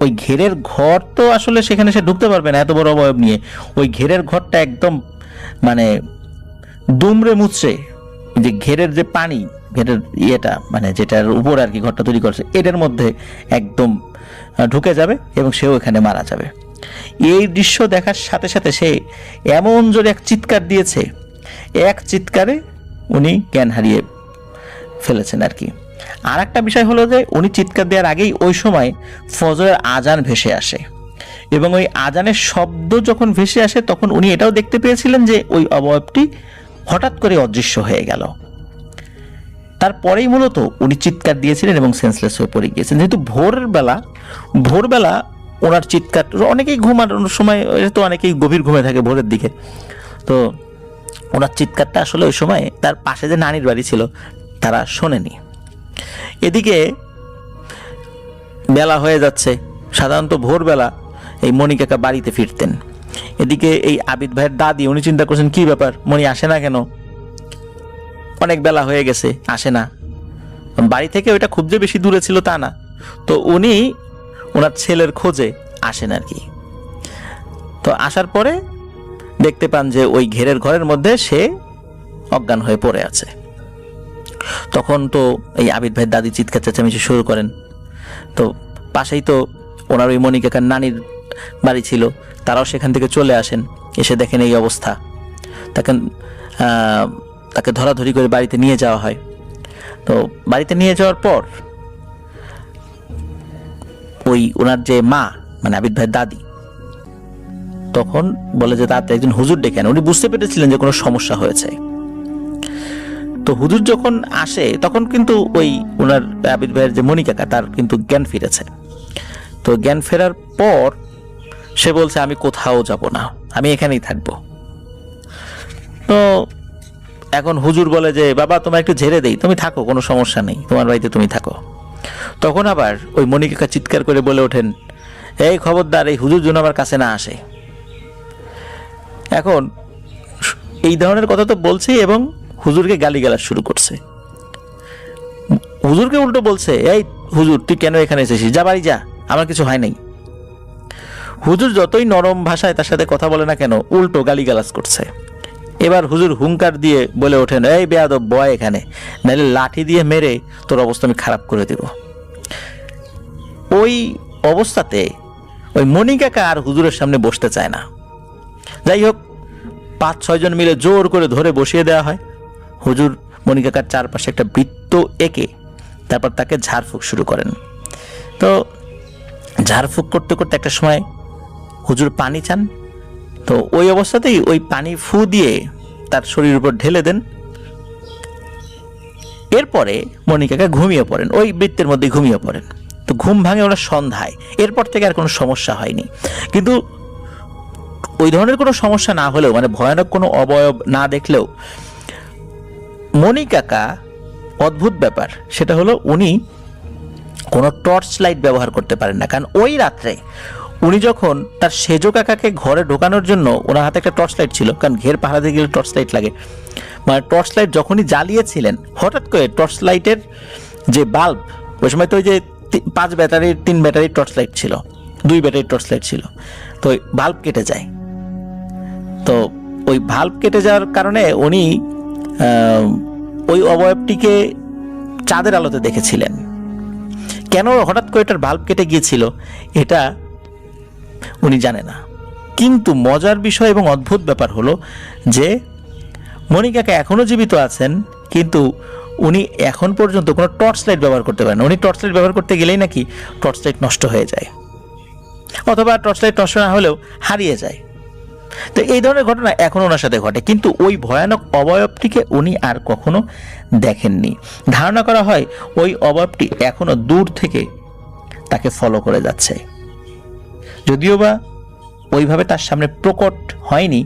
ওই ঘেরের ঘর তো আসলে সেখানে সে ঢুকতে পারবে না এত বড় অবয়ব নিয়ে, ওই ঘেরের ঘরটা একদম মানে দুমড়ে মুচড়ে, যে ঘেরের যে পানি, ঘেরের ইয়েটা মানে যেটার উপর আর কি ঘরটা তৈরি করছে, এটার মধ্যে একদম ঢুকে যাবে এবং সেও এখানে মারা যাবে। এই দৃশ্য দেখার সাথে সাথে সে এমন জোরে এক চিৎকার দিয়েছে, এক চিৎকারে উনি জ্ঞান হারিয়ে ফেলেছেন আর কি। আর একটা বিষয় হলো যে উনি চিৎকার দেওয়ার আগেই ওই সময় ফজরের আজান ভেসে আসে, এবং ওই আজানের শব্দ যখন ভেসে আসে তখন উনি এটাও দেখতে পেয়েছিলেন যে ওই অবয়বটি হঠাৎ করে অদৃশ্য হয়ে গেল। তারপরেই মূলত উনি চিৎকার দিয়েছিলেন এবং সেন্সলেস হয়ে পড়ে গিয়েছেন। যেহেতু ভোরবেলা ওনার চিৎকার, অনেকেই ঘুমানোর সময় তো অনেকেই গভীর ঘুমে থাকে ভোরের দিকে, তো ওনার চিৎকারটা আসলে ওই সময় তার পাশে যে নানির বাড়ি ছিল তারা শোনেনি। এদিকে বেলা হয়ে যাচ্ছে, সাধারণত ভোরবেলা এই মণি কাকা বাড়িতে ফিরতেন। এদিকে এই আবিদ ভাইয়ের দাদি, উনি চিন্তা করছেন কি ব্যাপার, মণি আসে না কেন, অনেক বেলা হয়ে গেছে আসে না। বাড়ি থেকে ওইটা খুব যে বেশি দূরে ছিল তা না, তো উনি ওনার ছেলের খোঁজে আসেন আর কি। তো আসার পরে দেখতে পান যে ওই ঘেরের ঘরের মধ্যে সে অজ্ঞান হয়ে পড়ে আছে। তখন তো এই আবিদ ভাইয়ের দাদি চিৎকার চেঁচামেচি শুরু করেন। তো পাশেই তো ওনার ওই মণি কাকার নানির বাড়ি ছিল, তারাও সেখান থেকে চলে আসেন, এসে দেখেন এই অবস্থা। তখন তাকে ধরাধরি করে বাড়িতে নিয়ে যাওয়া হয়। তো বাড়িতে নিয়ে যাওয়ার পর ওই ওনার যে মা, মানে আবিদ ভাইয়ের দাদি, তখন বলে যে তাতে একজন হুজুর ডেকে আনে। উনি বুঝতে পেরেছিলেন যে কোনো সমস্যা হয়েছে। তো হুজুর যখন আসে তখন কিন্তু ওই ওনার আবিদ ভাইয়ের যে মনি কাকা, তার কিন্তু জ্ঞান ফিরেছে। তো জ্ঞান ফেরার পর সে বলছে আমি কোথাও যাব না, আমি এখানেই থাকবো। তো এখন হুজুর বলে যে বাবা তোমার একটু ঝেড়ে দেই, তুমি থাকো, কোনো সমস্যা নেই, তোমার বাড়িতে তুমি থাকো। তখন আবার ওই মনি কাকা চিৎকার করে বলে ওঠেন, এই খবরদার, এই হুজুর যেন আমার কাছে না আসে। এখন এই ধরনের কথা তো বলছেই এবং হুজুরকে গালিগালাজ শুরু করছে। হুজুরকে উল্টো বলছে, এই হুজুর তুই কেন এখানে এসেছিস, যা বাড়ি যা, আমার কিছু হয় নাই। হুজুর যতই নরম ভাষায় তার সাথে কথা বলে না কেন, উল্টো গালিগালাজ করছে। এবার হুজুর হুঙ্কার দিয়ে বলে ওঠেন, এই বেয়াদব বয় এখানে, নাহলে লাঠি দিয়ে মেরে তোর অবস্থা আমি খারাপ করে দেব। ওই অবস্থাতে ওই মনি কাকা আর হুজুরের সামনে বসতে চায় না। যাই হোক, 5-6 জন মিলে জোর করে ধরে বসিয়ে দেওয়া হয়। হুজুর মনি কাকার চারপাশে একটা বৃত্ত এঁকে তারপর তাকে ঝাড়ফুঁক শুরু করেন। তো ঝাড়ফুঁক করতে করতে একটা সময় হুজুর পানি চান। তো ওই অবস্থাতেই ওই পানি ফু দিয়ে তার শরীরের উপর ঢেলে দেন। এরপরে মনি কাকা ঘুমিয়ে পড়েন, ওই বৃত্তের মধ্যে ঘুমিয়ে পড়েন। তো ঘুম ভাঙে ওনার সন্ধ্যায়। এরপর থেকে আর কোনো সমস্যা হয়নি। কিন্তু ওই ধরনের কোনো সমস্যা না হলেও, মানে ভয়ানক কোনো অবয়ব না দেখলেও, মনি কাকা অদ্ভুত ব্যাপার সেটা হলো উনি কোনো টর্চ লাইট ব্যবহার করতে পারেন না। কারণ ওই রাত্রে উনি যখন তার সেজো কাকাকে ঘরে ঢোকানোর জন্য, ওনার হাতে একটা টর্চ লাইট ছিল, কারণ ঘের পাহারা দিয়ে গেলে টর্চ লাইট লাগে, মানে টর্চ লাইট যখনই জ্বালিয়েছিলেন, হঠাৎ করে টর্চ লাইটের যে বাল্ব, ওই সময় তো ওই যে 5 ব্যাটারির 3 ব্যাটারির টর্চ লাইট ছিল, 2 ব্যাটারির টর্চ লাইট ছিল, তো বাল্ব কেটে যায়। তো ওই বাল্ব কেটে যাওয়ার কারণে উনি ওই অবয়বটিকে চাঁদের আলোতে দেখেছিলেন। কেন হঠাৎ করে এটার বাল্ব কেটে গিয়েছিল এটা উনি জানে না। কিন্তু মজার বিষয় এবং অদ্ভুত ব্যাপার হলো যে মনি কাকা এখনো জীবিত আছেন, কিন্তু উনি এখন পর্যন্ত কোনো টর্চ লাইট ব্যবহার করতে পারেন না। উনি টর্চ লাইট ব্যবহার করতে গেলেই নাকি টর্চ লাইট নষ্ট হয়ে যায়, অথবা টর্চ লাইট নষ্ট না হলেও হারিয়ে যায়। তো এই ধরনের ঘটনা এখনো ওনার সাথে ঘটে, কিন্তু ওই ভয়ানক অবয়বটিকে উনি আর কখনো দেখেননি। ধারণা করা হয় ওই অবয়বটি এখনো দূর থেকে তাকে ফলো করে যাচ্ছে, যদিও বা ওইভাবে তার সামনে প্রকট হয়নি,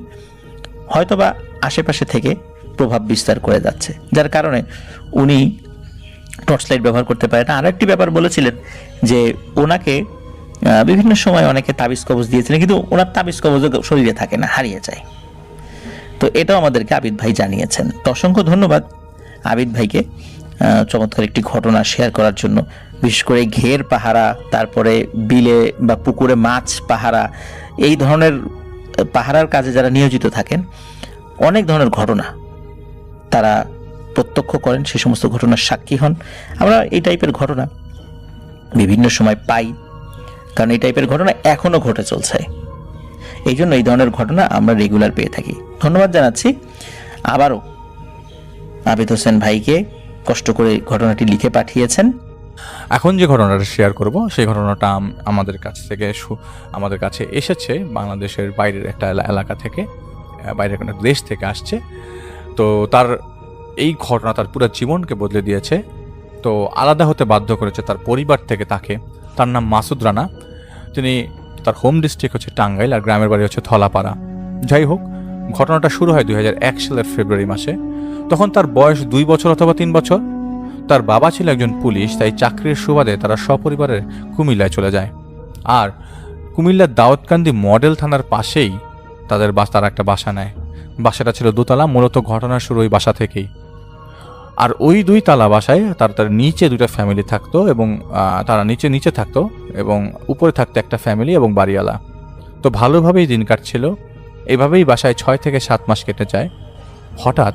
হয়তোবা আশেপাশে থেকে প্রভাব বিস্তার করে যাচ্ছে, যার কারণে উনি টর্চ লাইট ব্যবহার করতে পারেন না। আর একটি ব্যাপার বলেছিলেন যে ওনাকে বিভিন্ন সময় অনেকে তাবিজ কবজ দিয়েছিলেন, কিন্তু ওনার তাবিজ কবজ শরীরে থাকে না, হারিয়ে যায়। তো এটাও আমাদেরকে আবিদ ভাই জানিয়েছেন। তো অসংখ্য ধন্যবাদ আবিদ ভাইকে চমৎকার একটি ঘটনা শেয়ার করার জন্য। বিশেষ করে ঘের পাহারা, তারপরে বিলে বা পুকুরে মাছ পাহারা, এই ধরনের পাহারার কাজে যারা নিয়োজিত থাকেন, অনেক ধরনের ঘটনা তারা প্রত্যক্ষ করেন, সে সমস্ত ঘটনার সাক্ষী হন। আমরা এই টাইপের ঘটনা বিভিন্ন সময় পাই, কারণ এই টাইপের ঘটনা এখনো ঘটে চলছে। এই জন্য এই ধরনের ঘটনা আমরা রেগুলার পেয়ে থাকি। ধন্যবাদ জানাচ্ছি আবারও আবিদ হোসেন ভাইকে, কষ্ট করে ঘটনাটি লিখে পাঠিয়েছেন। এখন যে ঘটনাটা শেয়ার করব সেই ঘটনাটা আমাদের কাছে এসেছে বাংলাদেশের বাইরের একটা এলাকা থেকে, বাইরের কোনো দেশ থেকে আসছে। তো তার এই ঘটনা তার পুরো জীবনকে বদলে দিয়েছে। তো আলাদা হতে বাধ্য করেছে তার পরিবার থেকে তাকে। তার নাম মাসুদ রানা। তার হোম ডিস্ট্রিক্ট হচ্ছে টাঙ্গাইল, আর গ্রামের বাড়ি হচ্ছে থলাপাড়া। যাই হোক, ঘটনাটা শুরু হয় 2001 সালের ফেব্রুয়ারি মাসে। তখন তার বয়স 2 বছর অথবা 3 বছর। তার বাবা ছিল একজন পুলিশ, তাই চাকরির সুবাদে তারা সপরিবারে কুমিল্লায় চলে যায়। আর কুমিল্লার দাউদকান্দি মডেল থানার পাশেই তারা একটা বাসা নেয়। বাসাটা ছিল 2 তলা। মূলত ঘটনা শুরু ওই বাসা থেকেই। আর ওই 2 তলা বাসায় তার নিচে 2টা ফ্যামিলি থাকতো, এবং তারা নিচে থাকতো, এবং উপরে থাকতো একটা ফ্যামিলি এবং বাড়িওয়ালা। তো ভালোভাবেই দিন কাটছিল। এইভাবেই বাসায় 6 থেকে 7 মাস কেটে যায়। হঠাৎ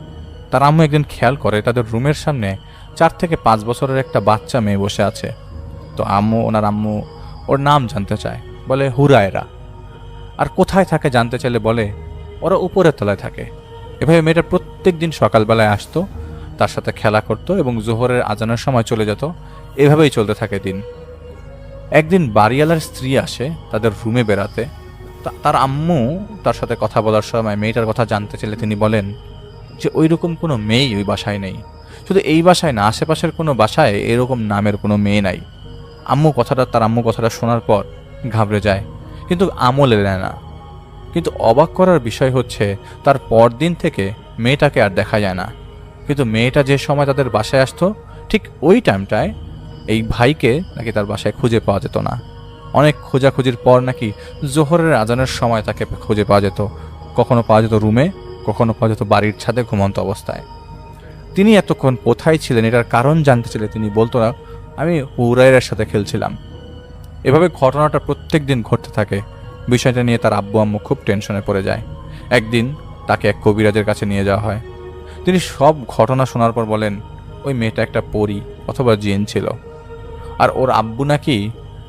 তার আম্মু একদিন খেয়াল করে তাদের রুমের সামনে 4 থেকে 5 বছরের একটা বাচ্চা মেয়ে বসে আছে। তো ওনার আম্মু ওর নাম জানতে চায়, বলে হুরায়রা। আর কোথায় থাকে জানতে চাইলে বলে ওরা উপরের তলায় থাকে। এভাবে মেয়েটা প্রত্যেক দিন সকালবেলায় আসতো, তার সাথে খেলা করত এবং জোহরের আজানের সময় চলে যেত। এভাবেই চলতে থাকে দিন। একদিন বাড়িওয়ালার স্ত্রী আসে তাদের রুমে বেড়াতে। তার আম্মু তার সাথে কথা বলার সময় মেয়েটার কথা জানতে চাইলে তিনি বলেন যে ওই রকম কোনো মেয়েই ওই বাসায় নেই। শুধু এই বাসায় না, আশেপাশের কোনো বাসায় এরকম নামের কোনো মেয়ে নাই। তার আম্মু কথাটা শোনার পর ঘাবড়ে যায়, কিন্তু আমলে নেয় না। কিন্তু অবাক করার বিষয় হচ্ছে তার পরদিন থেকে মেয়েটাকে আর দেখা যায় না। কিন্তু মেয়েটা যে সময় তাদের বাসায় আসতো ঠিক ওই টাইমটায় এই ভাইকে নাকি তার বাসায় খুঁজে পাওয়া যেত না। অনেক খোঁজাখুঁজির পর নাকি জোহরের আজানের সময় তাকে খুঁজে পাওয়া যেত। কখনো পাওয়া যেত রুমে, কখনো পাওয়া যেত বাড়ির ছাদে ঘুমন্ত অবস্থায়। তিনি এতক্ষণ কোথায় ছিলেন এটার কারণ জানতে চাইলে তিনি বলতো না, আমি হুরায়রার সাথে খেলছিলাম। এভাবে ঘটনাটা প্রত্যেক দিন ঘটতে থাকে। বিষয়টা নিয়ে তার আব্বু আম্মু খুব টেনশনে পড়ে যায়। একদিন তাকে এক কবিরাজের কাছে নিয়ে যাওয়া হয়। তিনি সব ঘটনা শোনার পর বলেন ওই মেয়েটা একটা পরী অথবা জিন ছিল, আর ওর আব্বু নাকি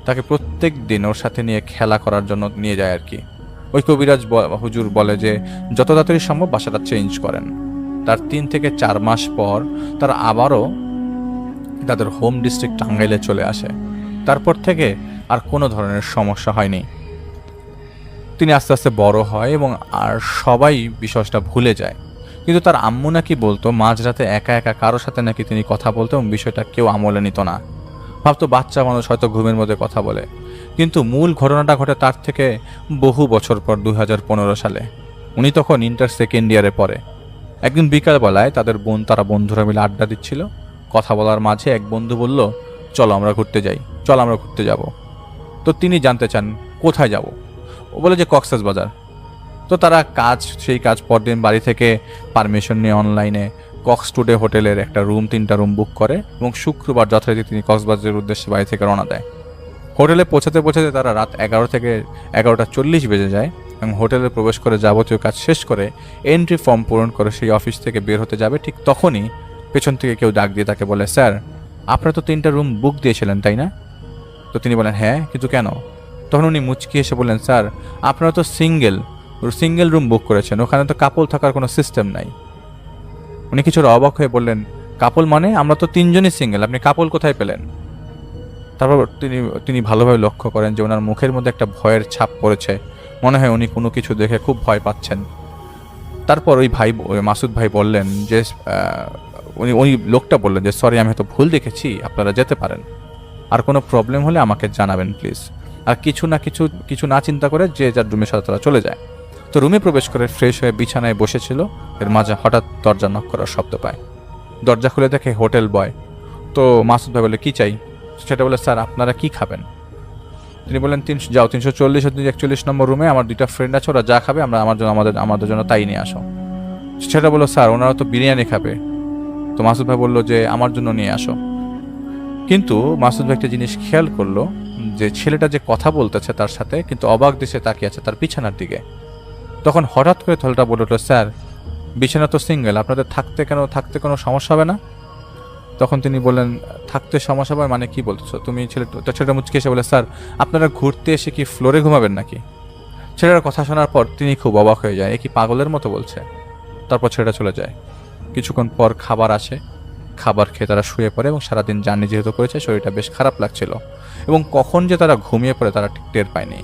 তাকে প্রত্যেক দিন ওর সাথে নিয়ে খেলা করার জন্য নিয়ে যায় আর কি। ওই কবিরাজ হুজুর বলে যে যত তাড়াতাড়ি সম্ভব বাসাটা চেঞ্জ করেন। তার 3 থেকে 4 মাস পর তারা আবারও তাদের হোম ডিস্ট্রিক্ট টাঙ্গাইলে চলে আসে। তারপর থেকে আর কোনো ধরনের সমস্যা হয়নি। তিনি আস্তে আস্তে বড় হয় এবং আর সবাই বিষয়টা ভুলে যায়। কিন্তু তার আম্মু নাকি বলতো মাঝরাতে একা একা কারোর সাথে নাকি তিনি কথা বলতো এবং বিষয়টা কেউ আমলে নিত না। ভাবতো বাচ্চা মানুষ হয়তো ঘুমের মধ্যে কথা বলে। কিন্তু মূল ঘটনাটা ঘটে তার থেকে বহু বছর পর 2015 সালে। উনি তখন ইন্টার সেকেন্ড ইয়ারে পড়ে। একদিন বিকালবেলায় তারা বন্ধুরা মিলে আড্ডা দিচ্ছিল। কথা বলার মাঝে এক বন্ধু বলল, চলো আমরা ঘুরতে যাব। তো তিনি জানতে চান কোথায় যাব। ও বলে যে কক্সবাজার। তো তারা সেই কাজ পরদিন বাড়ি থেকে পারমিশন নিয়ে অনলাইনে কক্স টুডে হোটেলের একটা 3টা রুম বুক করে এবং শুক্রবার যথারীতি তিনি কক্সবাজারের উদ্দেশ্যে বাড়ি থেকে রওনা দেয়। হোটেলে পৌঁছাতে তারা রাত 11 থেকে 11:40 বেজে যায় এবং হোটেলে প্রবেশ করে যাবতীয় কাজ শেষ করে এন্ট্রি ফর্ম পূরণ করে সেই অফিস থেকে বের হতে যাবে। ঠিক তখনই পেছন থেকে কেউ ডাক দিয়ে তাকে বলে, স্যার আপনারা তো 3টা রুম বুক দিয়েছিলেন তাই না? তো তিনি বলেন হ্যাঁ, কিন্তু কেন? তখন উনি মুচকি এসে বললেন, স্যার আপনারা তো সিঙ্গেল রুম বুক করেছেন, ওখানে তো কাপল থাকার কোনো সিস্টেম নাই। উনি কিছুটা অবাক হয়ে বললেন, কাপল মানে? আমরা তো 3জনই সিঙ্গেল, আপনি কাপল কোথায় পেলেন? তারপর তিনি ভালোভাবে লক্ষ্য করেন যে ওনার মুখের মধ্যে একটা ভয়ের ছাপ পড়েছে। মনে হয় উনি কোনো কিছু দেখে খুব ভয় পাচ্ছেন। তারপর ওই মাসুদ ভাই বললেন যে উনি লোকটা বললেন যে সরি, আমি হয়তো ভুল দেখেছি, আপনারা যেতে পারেন। আর কোনো প্রবলেম হলে আমাকে জানাবেন প্লিজ। আর কিছু না চিন্তা করে যে যার রুমের সাথে তারা চলে যায়। তো রুমে প্রবেশ করে ফ্রেশ হয়ে বিছানায় বসেছিল, এর মাঝে হঠাৎ দরজা নক করার শব্দ পায়। দরজা খুলে দেখে হোটেল বয়। তো মাসুদ ভাই বলে, কি চাই? সেটা বলে, স্যার আপনারা কি খাবেন? তিনি বলেন, 340 41 নম্বর রুমে আমার 2টা ফ্রেন্ড আছে, ওরা যা খাবে আমাদের জন্য তাই নিয়ে আসো। সেটা বললো, স্যার ওনারা তো বিরিয়ানি খাবে। তো মাসুদ ভাই বললো যে আমার জন্য নিয়ে আসো। কিন্তু মাসুদ ভাই একটা জিনিস খেয়াল করলো যে ছেলেটা যে কথা বলতেছে তার সাথে, কিন্তু অবাক দেশে তাকিয়ে আছে তার বিছানার দিকে। তখন হঠাৎ করে ছেলেটা বলে উঠলো, স্যার বিছানা তো সিঙ্গেল, আপনাদের থাকতে কোনো সমস্যা হবে না? তখন তিনি বললেন, থাকতে সমস্যা হবে মানে কি বলছো তুমি? ছেলেটা মুচকে এসে বলে, স্যার আপনারা ঘুরতে এসে কি ফ্লোরে ঘুমাবেন নাকি? ছেলেটার কথা শোনার পর তিনি খুব অবাক হয়ে যায়, এ কি পাগলের মতো বলছে? তারপর ছেলেটা চলে যায়। কিছুক্ষণ পর খাবার আসে। খাবার খেয়ে তারা শুয়ে পড়ে এবং সারাদিন জার্নি যেহেতু করেছে শরীরটা বেশ খারাপ লাগছিল এবং কখন যে তারা ঘুমিয়ে পড়ে তারা ঠিক টের পায়নি।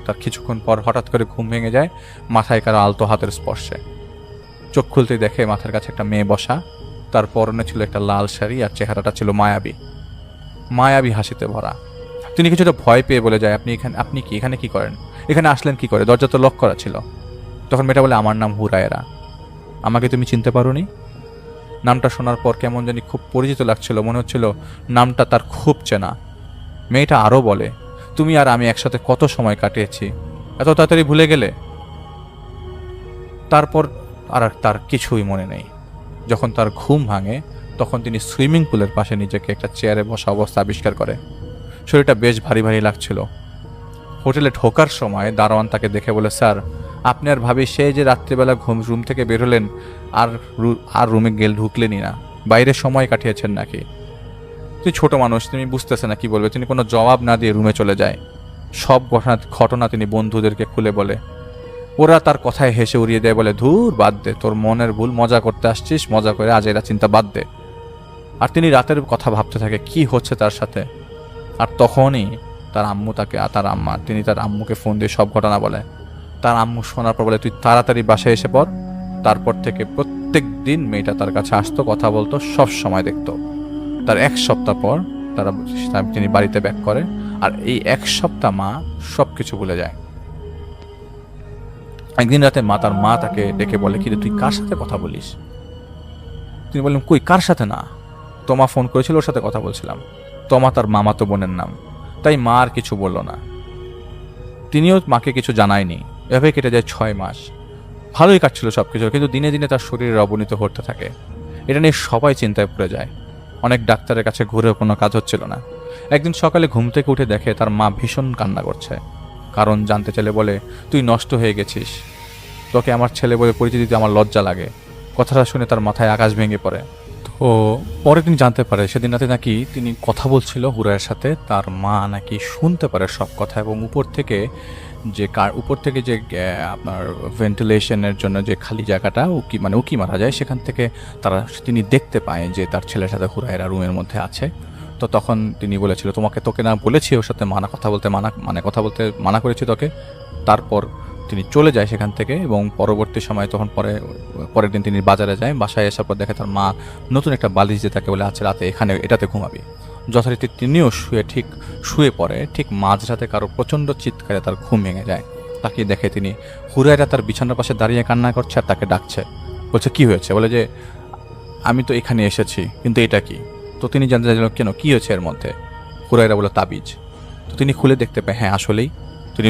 তার কিছুক্ষণ পর হঠাৎ করে ঘুম ভেঙে যায় মাথায় কারো আলতো হাতের স্পর্শে। চোখ খুলতেই দেখে মাথার কাছে একটা মেয়ে বসা। তার পরনে ছিল একটা লাল শাড়ি আর চেহারাটা ছিল মায়াবী হাসিতে ভরা। তিনি কিছুটা ভয় পেয়ে বলে যায়, আপনি কি এখানে কি করেন? এখানে আসলেন কি করে? দরজা তো লক করা ছিল। তখন মেয়েটা বলে, আমার নাম হুরায়রা। আমাকে তুমি চিনতে পারোনি? নামটা শোনার পর কেমন জানি খুব পরিচিত লাগছিল, মনে হচ্ছিল নামটা তার খুব চেনা। মেয়েটা আরও বলে, তুমি আর আমি একসাথে কত সময় কাটিয়েছি, এত তাড়াতাড়ি ভুলে গেলে? তারপর আর তার কিছুই মনে নেই। যখন তার ঘুম ভাঙে তখন তিনি সুইমিং পুলের পাশে নিজেকে একটা চেয়ারে বসা অবস্থা আবিষ্কার করে। শরীরটা বেশ ভারী ভারী লাগছিল। হোটেলে ঢোকার সময় দারোয়ান তাকে দেখে বলে, স্যার আপনি আর ভাবি সেই যে রাত্রিবেলা রুম থেকে বের হলেন আর রুমে ঢুকলেনই না, বাইরে সময় কাটিয়েছেন নাকি? তুই ছোট মানুষ, তুমি বুঝতেছে না কি বলবে। তিনি কোনো জবাব না দিয়ে রুমে চলে যায়। সব ঘটনা তিনি বন্ধুদেরকে খুলে বলে। ওরা তার কথায় হেসে উড়িয়ে দেয়, বলে ধুর বাদ দে, তোর মনের ভুল, মজা করতে আসছিস, মজা করে আজ এরা চিন্তা বাদ দে। আর তিনি রাতের কথা ভাবতে থাকে কি হচ্ছে তার সাথে। আর তখনই তার আম্মু তিনি তার আম্মুকে ফোন দিয়ে সব ঘটনা বলে। তার আম্মু শোনার পর বলে, তুই তাড়াতাড়ি বাসায় এসে পড়। তারপর থেকে প্রত্যেক দিন মেয়েটা তার কাছে আসতো, কথা বলতো, সব সময় দেখতো। তার 1 সপ্তাহ পর তিনি বাড়িতে ব্যাক করে। আর এই 1 সপ্তাহ মা সব কিছু ভুলে যায়। একদিন রাতে তার মা তাকে ডেকে বলে, কি রে তুই কার সাথে কথা বলিস? তিনি বললেন, কই কার সাথে না, তোমা ফোন করেছিল, ওর সাথে কথা বলছিলাম। তোমা তার মামাতো বোনের নাম। তাই মা আর কিছু বলল না, তিনিও মাকে কিছু জানায়নি। এভাবে কেটে যায় 6 মাস। ভালোই কাটছিল সবকিছু, কিন্তু দিনে দিনে তার শরীরের অবনতি ঘটতে থাকে। এটা নিয়ে সবাই চিন্তায় পড়ে যায়। অনেক ডাক্তারের কাছে ঘুরেও কোনো কাজ হচ্ছিল না। একদিন সকালে ঘুম থেকে উঠে দেখে তার মা ভীষণ কান্না করছে। কারণ জানতে চাইলে বলে, তুই নষ্ট হয়ে গেছিস, তোকে আমার ছেলে বলে পরিচয় দিতে আমার লজ্জা লাগে। কথাটা শুনে তার মাথায় আকাশ ভেঙে পড়ে। তো পরে তিনি জানতে পারে সেদিন রাতে নাকি তিনি কথা বলছিল হুরায়ের সাথে, তার মা নাকি শুনতে পারে সব কথা, এবং উপর থেকে যে আপনার ভেন্টিলেশনের জন্য যে খালি জায়গাটা উকি মারা যায়, সেখান থেকে তিনি দেখতে পায় যে তার ছেলের সাথে হুরায়েরা রুমের মধ্যে আছে। তো তখন তিনি বলেছিল, তোকে না বলেছি ওর সাথে কথা বলতে মানা করেছি তোকে। তারপর তিনি চলে যায় সেখান থেকে, এবং পরবর্তী সময় তখন পরের দিন তিনি বাজারে যায়। বাসায় আসার পর দেখে তার মা নতুন একটা বালিশ দিয়ে তাকে বলে, আচ্ছা রাতে এটাতে ঘুমাবি। যথারীতি তিনিও শুয়ে পড়ে। ঠিক মাঝরাতে কারো প্রচণ্ড চিৎকারে তার ঘুম ভেঙে যায়। তাকে দেখে তিনি হুরায়রা তার বিছানার পাশে দাঁড়িয়ে কান্না করছে আর তাকে ডাকছে। বলছে, কি হয়েছে? বলে যে, আমি তো এখানে এসেছি, কিন্তু এটা কি? তো তিনি জানতে চাইলেন, কেন, কি হয়েছে এর মধ্যে? হুরায়রা বলে, তাবিজ। তো তিনি খুলে দেখতে পায়, হ্যাঁ আসলেই। তিনি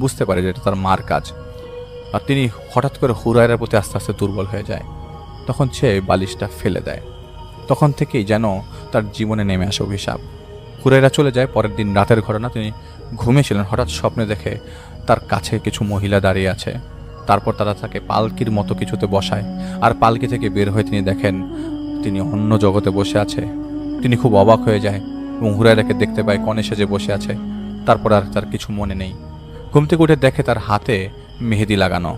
বুঝতে পারে যে এটা তার মার কাজ। আর তিনি হঠাৎ করে হুরায়রার প্রতি আস্তে আস্তে দুর্বল হয়ে যায়। তখন সে বালিশটা ফেলে দেয়। তখন থেকেই যেন তার জীবনে নেমে আসে অভিশাপ। হুরায়রা চলে যায়। পরের দিন রাতের ঘটনা, তিনি ঘুমিয়েছিলেন, হঠাৎ স্বপ্নে দেখে তার কাছে কিছু মহিলা দাঁড়িয়ে আছে। তারপর তারা তাকে পালকির মতো কিছুতে বসায়, আর পালকি থেকে বের হয়ে তিনি দেখেন তিনি অন্য জগতে বসে আছে। তিনি খুব অবাক হয়ে যায় এবং হুরায়রাকে দেখতে পায় কনে সেজে বসে আছে। তারপর আর তার কিছু মনে নেই। ঘুম থেকে উঠে দেখে তার হাতে মেহেদি লাগানো,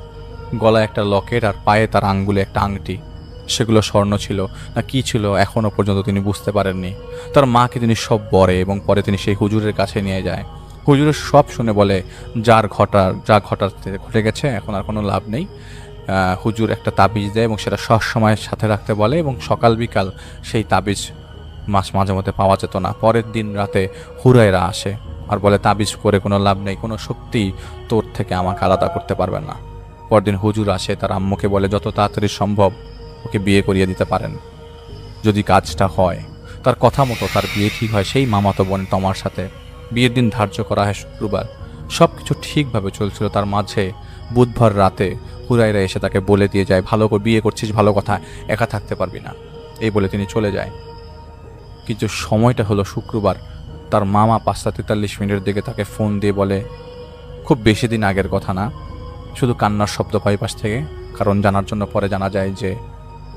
গলায় একটা লকেট, আর পায়ে তার আঙ্গুলে একটা আংটি। সেগুলো স্বর্ণ ছিল না কি ছিল এখনও পর্যন্ত তিনি বুঝতে পারেননি। তার মাকে তিনি সব বলে, এবং পরে তিনি সেই হুজুরের কাছে নিয়ে যায়। হুজুরের সব শুনে বলে, যা ঘটে গেছে, এখন আর কোনো লাভ নেই। হুজুর একটা তাবিজ দেয় এবং সেটা সব সময় সাথে রাখতে বলে, এবং সকাল বিকাল সেই তাবিজ মাঝে মধ্যে পাওয়া যেত না। পরের দিন রাতে হুরায়রা আসে আর বলে, তাবিজ করে কোনো লাভ নেই, কোনো শক্তি তোর থেকে আমাকে আলাদা করতে পারবেন না। পরদিন হুজুর আসে, তার আম্মুকে বলে যত তাড়াতাড়ি সম্ভব ওকে বিয়ে করিয়ে দিতে পারেন। যদি কাজটা হয়, তার কথা মতো তার বিয়ে ঠিক হয় সেই মামাতো বোন তমার সাথে। বিয়ের দিন ধার্য করা হয় শুক্রবার। সব কিছু ঠিকভাবে চলছিল। তার মাঝে বুধবার রাতে হুরায়রা এসে তাকে বলে দিয়ে যায়, ভালো করে বিয়ে করছিস, ভালো কথা, একা থাকতে পারবি না, এই বলে তিনি চলে যায়। কিন্তু সময়টা হলো শুক্রবার। তার মামা 5:43 দিকে তাকে ফোন দিয়ে বলে, খুব বেশি দিন আগের কথা না, শুধু কান্নার শব্দ পাই পাশ থেকে। কারণ জানার জন্য পরে জানা যায় যে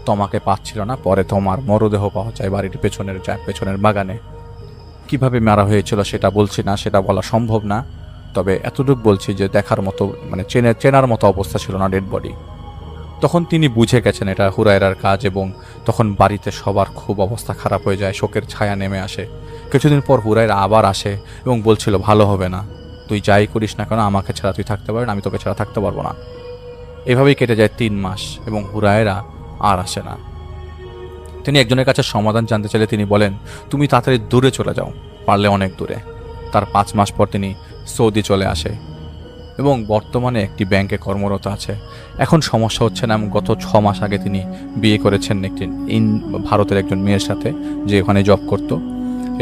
তমাকে পাচ্ছিল না। পরে তোমার মরদেহ পাওয়া যায় বাড়ির পেছনের বাগানে। কিভাবে মারা হয়েছিল সেটা বলছি না, সেটা বলা সম্ভব না। তবে এতটুকু বলছি যে দেখার মতো, চেনার মতো অবস্থা ছিল না ডেড বডি। তখন তিনি বুঝে গেছেন এটা হুরায়রার কাজ, এবং তখন বাড়িতে সবার খুব অবস্থা খারাপ হয়ে যায়, শোকের ছায়া নেমে আসে। কিছুদিন পর হুরায়রা আবার আসে এবং বলছিল, ভালো হবে না, তুই যাই করিস না কেন, আমাকে ছাড়া তুই থাকতে পারবি না, আমি তোকে ছাড়া থাকতে পারবো না। এভাবেই কেটে যায় 3 মাস এবং হুরায়রা আর আসে না। তিনি একজনের কাছে সমাধান জানতে চাইলে তিনি বলেন, তুমি তাড়াতাড়ি দূরে চলে যাও, পারলে অনেক দূরে। তার 5 মাস পর তিনি সৌদি চলে আসে এবং বর্তমানে একটি ব্যাংকে কর্মরত আছে। এখন সমস্যা হচ্ছে না। গত 6 মাস আগে তিনি বিয়ে করেছেন একটি ভারতের একজন মেয়ের সাথে, যে ওখানে জব করত,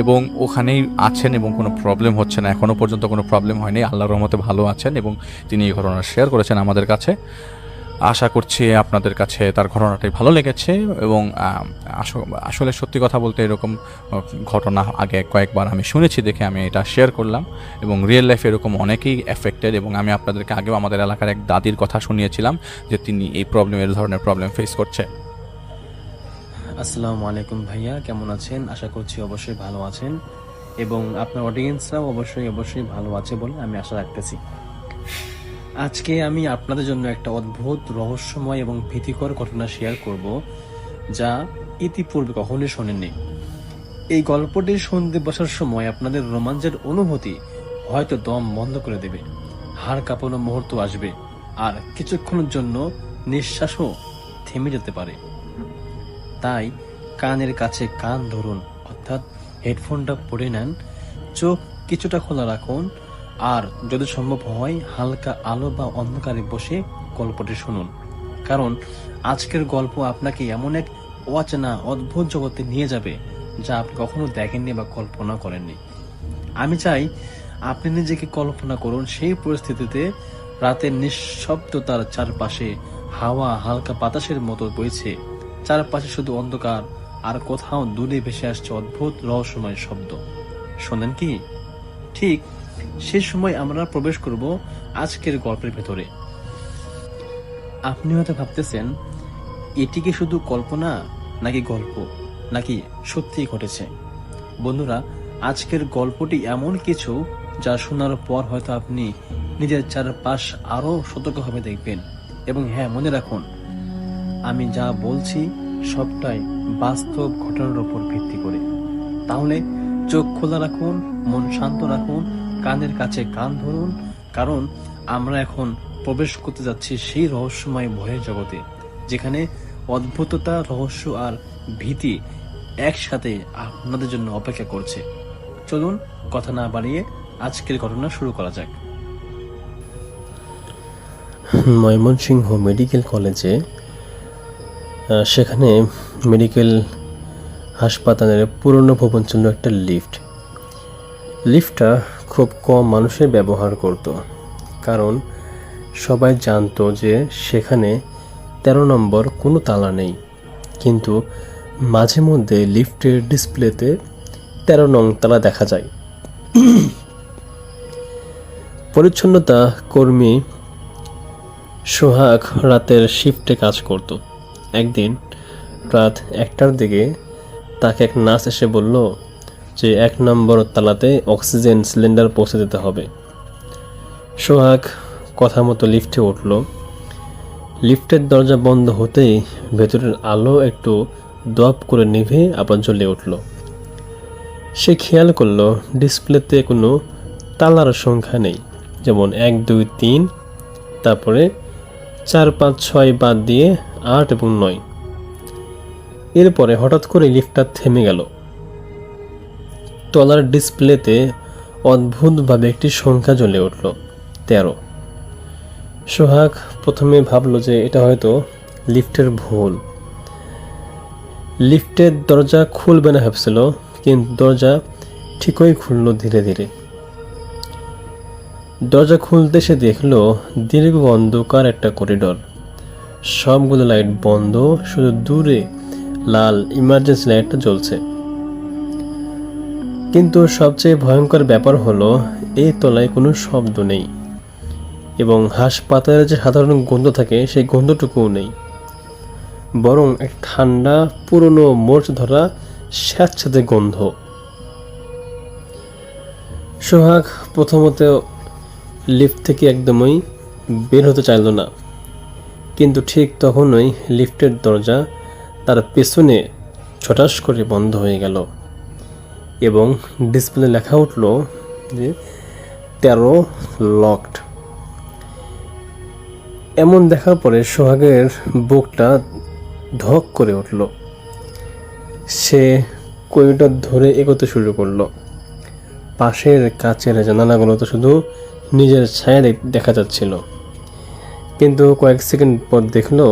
এবং ওখানেই আছেন এবং কোনো প্রবলেম হচ্ছে না। এখনও পর্যন্ত কোনো প্রবলেম হয়নি, আল্লাহর রহমতে ভালো আছেন, এবং তিনি এই ঘটনা শেয়ার করেছেন আমাদের কাছে। আশা করছি আপনাদের কাছে তার ঘটনাটাই ভালো লেগেছে। এবং আসলে সত্যি কথা বলতে এরকম ঘটনা আগে কয়েকবার আমি শুনেছি দেখে আমি এটা শেয়ার করলাম, এবং রিয়েল লাইফে এরকম অনেকেই এফেক্টেড। এবং আমি আপনাদেরকে আগেও আমাদের এলাকার এক দাদির কথা শুনিয়েছিলাম যে তিনি এই ধরনের প্রবলেম ফেস করছে। আসসালামু আলাইকুম ভাইয়া, কেমন আছেন? আশা করছি অবশ্যই ভালো আছেন, এবং আপনার অডিয়েন্সরাও অবশ্যই ভালো আছে বলে আমি আশা রাখতেছি। আজকে আমি আপনাদের জন্য একটা অদ্ভুত রহস্যময় এবং ভীতিকর ঘটনা শেয়ার করব, যা ইতিপূর্বে কখনোই শোনেননি। এই গল্পটি শুনতে বসার সময় আপনাদের রোমাঞ্চের অনুভূতি হয়তো দম বন্ধ করে দেবে, হাড় কাঁপানো মুহূর্ত আসবে, আর কিছুক্ষণের জন্য নিঃশ্বাসও থেমে যেতে পারে। তাই কানের কাছে কান ধরুন, অর্থাৎ হেডফোনটা পরে নেন, চোখ কিছুটা খোলা রাখুন, আর যদি সম্ভব হয় হালকা আলো বা অন্ধকারে বসে গল্পটি শুনুন। কারণ আজকের গল্প আপনাকে এমন এক অচেনা অদ্ভুত জগতে নিয়ে যাবে যা আপনি কখনো দেখেননি বা কল্পনা করেননি। আমি চাই আপনি নিজেকে কল্পনা করুন সেই পরিস্থিতিতে, রাতের নিঃশব্দতার চারপাশে হাওয়া হালকা বাতাসের মতো বইছে, চারপাশে শুধু অন্ধকার, আর কোথাও দূরে ভেসে আসছে অদ্ভুত রহস্যময় শব্দ। শোনেন কি? ঠিক সে সময় আমরা প্রবেশ করব আজকের গল্পের ভেতরে। আপনি হয়তো ভাবতেছেন, এটি কি শুধু কল্পনা, নাকি গল্প, নাকি সত্যিই ঘটেছে? বন্ধুরা, আজকের গল্পটি এমন কিছু যা শোনার পর হয়তো আপনি নিজের চারপাশ আরো সতর্কভাবে দেখবেন। এবং হ্যাঁ, মনে রাখুন, আমি যা বলছি সবটাই বাস্তব ঘটনার উপর ভিত্তি করে। তাহলে চোখ খোলা রাখুন, মন শান্ত রাখুন, কানের কাছে কান ধরুন, কারণ আমরা এখন প্রবেশ করতে যাচ্ছি সেই রহস্যময় ভয়ের জগতে, যেখানে অদ্ভুততা, রহস্য আর ভীতি একসাথে আপনাদের জন্য অপেক্ষা করছে। চলুন কথা না বাড়িয়ে আজকের ঘটনা শুরু করা যাক। ময়মনসিংহ মেডিকেল কলেজে, সেখানে মেডিকেল হাসপাতালের পুরনো ভবন ছিল একটা লিফটটা খুব কম মানুষের ব্যবহার করত, কারণ সবাই জানতো যে সেখানে 13 নম্বর কোনো তালা নেই। কিন্তু মাঝে মধ্যে লিফটের ডিসপ্লেতে 13 নং তালা দেখা যায়। পরিচ্ছন্নতা কর্মী সোহাগ রাতের শিফটে কাজ করত। একদিন রাত 1টার দিকে তাকে এক নার্স এসে বলল যে 1 নম্বর তালাতে অক্সিজেন সিলিন্ডার পৌঁছে দিতে হবে। সোহাগ কথা মতো লিফটে উঠল। লিফটের দরজা বন্ধ হতেই ভেতরের আলো একটু দপ করে নিভে আবার জ্বলে উঠল। সে খেয়াল করলো ডিসপ্লেতে কোনো তালার সংখ্যা নেই, যেমন 1, 2, 3, তারপরে 4, 5, 6 বাদ দিয়ে 8 এবং 9। এরপরে হঠাৎ করে লিফটটা থেমে গেল। তলার ডিসপ্লেতে অদ্ভুতভাবে একটি সংখ্যা জ্বলে উঠল, 13। সোহাগ প্রথমে ভাবল যে এটা হয়তো লিফটের ভুল। লিফটের দরজা খুলবে না ভাবছিল, কিন্তু দরজা ঠিকই খুলল ধীরে ধীরে। দরজা খুলতে সে দেখল দীর্ঘ অন্ধকার একটা করিডর, সবগুলো লাইট বন্ধ, শুধু দূরে লাল ইমার্জেন্সি লাইটটা জ্বলছে। কিন্তু সবচেয়ে ভয়ঙ্কর ব্যাপার হলো এই তলায় কোনো শব্দ নেই, এবং হাসপাতালে যে সাধারণ গন্ধ থাকে সেই গন্ধটুকুও নেই, বরং এক ঠান্ডা পুরনো মোচ ধরা স্যাঁতস্যাঁতে গন্ধ। সোহাগ প্রথমত লিফট থেকে একদমই বের হতে চাইল না, কিন্তু ঠিক তখনই লিফটের দরজা তার পেছনে ছটাস করে বন্ধ হয়ে গেল, এবং ডিসপ্লে লেখা উঠল যে 13 লকড। এমন দেখার পরে সোহাগের বুকটা ধক করে উঠল। সে করিডর ধরে এগোতে শুরু করলো। পাশের কাচের জানালাগুলো তো শুধু নিজের ছায়া দেখা যাচ্ছিল, কিন্তু কয়েক সেকেন্ড পর দেখলো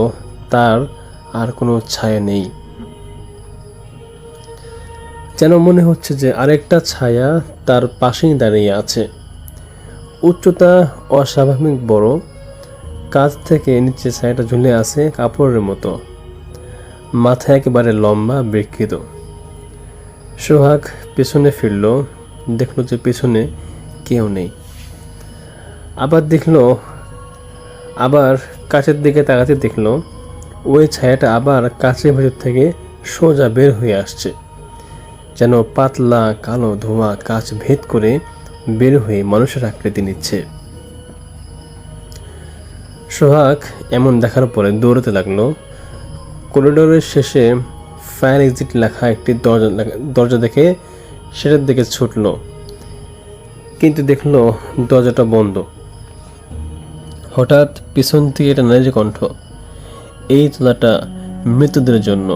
তার আর কোনো ছায়া নেই। যেন মনে হচ্ছে যে আরেকটা ছায়া তার পাশেই দাঁড়িয়ে আছে। উচ্চতা অস্বাভাবিক বড়, কাছ থেকে নিচে ছায়াটা ঝুলে আছে কাপড়ের মতো, মাথা একেবারে লম্বা, বিকৃত। সোহাগ পেছনে ফিরল, দেখলো যে পেছনে কেউ নেই। আবার কাছের দিকে তাকাতে দেখলো ওই ছায়াটা আবার কাছের ভেতর থেকে সোজা বের হয়ে আসছে, যেন পাতলা কালো ধোঁয়া কাচ ভেদ করে বের হয়ে মানুষের আকৃতি নিচ্ছে। সোহাগ এমন দেখার পরে দৌড়াতে লাগলো। করিডোরের শেষে ফায়ার এক্সিট লেখা একটি দরজা দেখে সেটার দিকে ছুটল, কিন্তু দেখলো দরজাটা বন্ধ। হঠাৎ পিছন থেকে একটা নারীর কণ্ঠ, এই তোলাটা মৃতদের জন্য,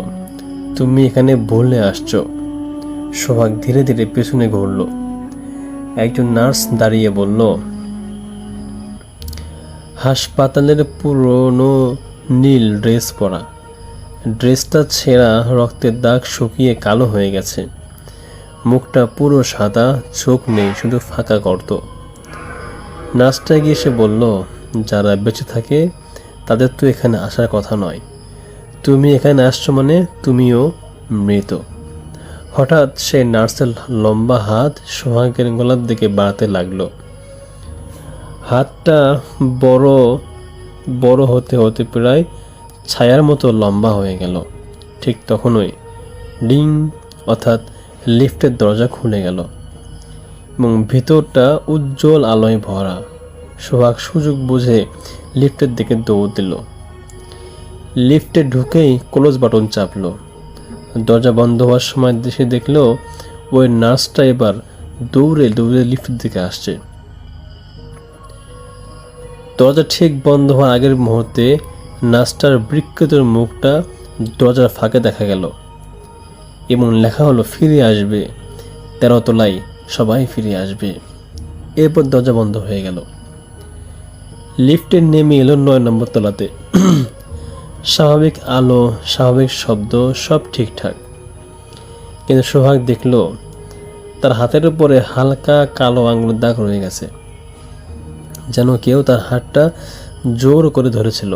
তুমি এখানে ভুলে আসছো। সোহাগ ধীরে ধীরে পেছনে ঘুরল। একজন নার্স দাঁড়িয়ে বলল, হাসপাতালের পুরনো নীল ড্রেস পরা, ড্রেসটা ছেঁড়া, রক্তের দাগ শুকিয়ে কালো হয়ে গেছে, মুখটা পুরো সাদা, চোখ নেই, শুধু ফাঁকা গর্ত। নার্সটা গিয়ে এসে বলল, যারা বেঁচে থাকে তাদের তো এখানে আসার কথা নয়, তুমি এখানে আসছো মানে তুমিও মৃত। হঠাৎ সেই নার্সের লম্বা হাত সোহাগের গলার দিকে বাড়াতে লাগলো। হাতটা বড় বড় হতে হতে প্রায় ছায়ার মতো লম্বা হয়ে গেল। ঠিক তখনই ডিং অর্থাৎ লিফটের দরজা খুলে গেল এবং ভিতরটা উজ্জ্বল আলোয় ভরা। সোহাগ সুযোগ বুঝে লিফটের দিকে দৌড় দিল। লিফটে ঢুকেই ক্লোজ বাটন চাপলো। দরজা বন্ধ হওয়ার সময় সে দেখলো ওই নার্সটা এবার দৌড়ে দৌড়ে লিফটের দিকে আসছে। দরজা ঠিক বন্ধ হওয়ার আগের মুহূর্তে নার্সটার বিকৃত মুখটা দরজার ফাঁকে দেখা গেল এবং লেখা হলো, ফিরে আসবে, 13 তলায় সবাই ফিরে আসবে। এরপর দরজা বন্ধ হয়ে গেল। লিফটে নেমে এলো 9 নম্বর তলাতে। স্বাভাবিক আলো, স্বাভাবিক শব্দ, সব ঠিকঠাক, কিন্তু সোহাগ দেখল তার হাতের উপরে হালকা কালো আঙুলের দাগ রয়ে গেছে, যেন কেউ তার হাতটা জোর করে ধরেছিল।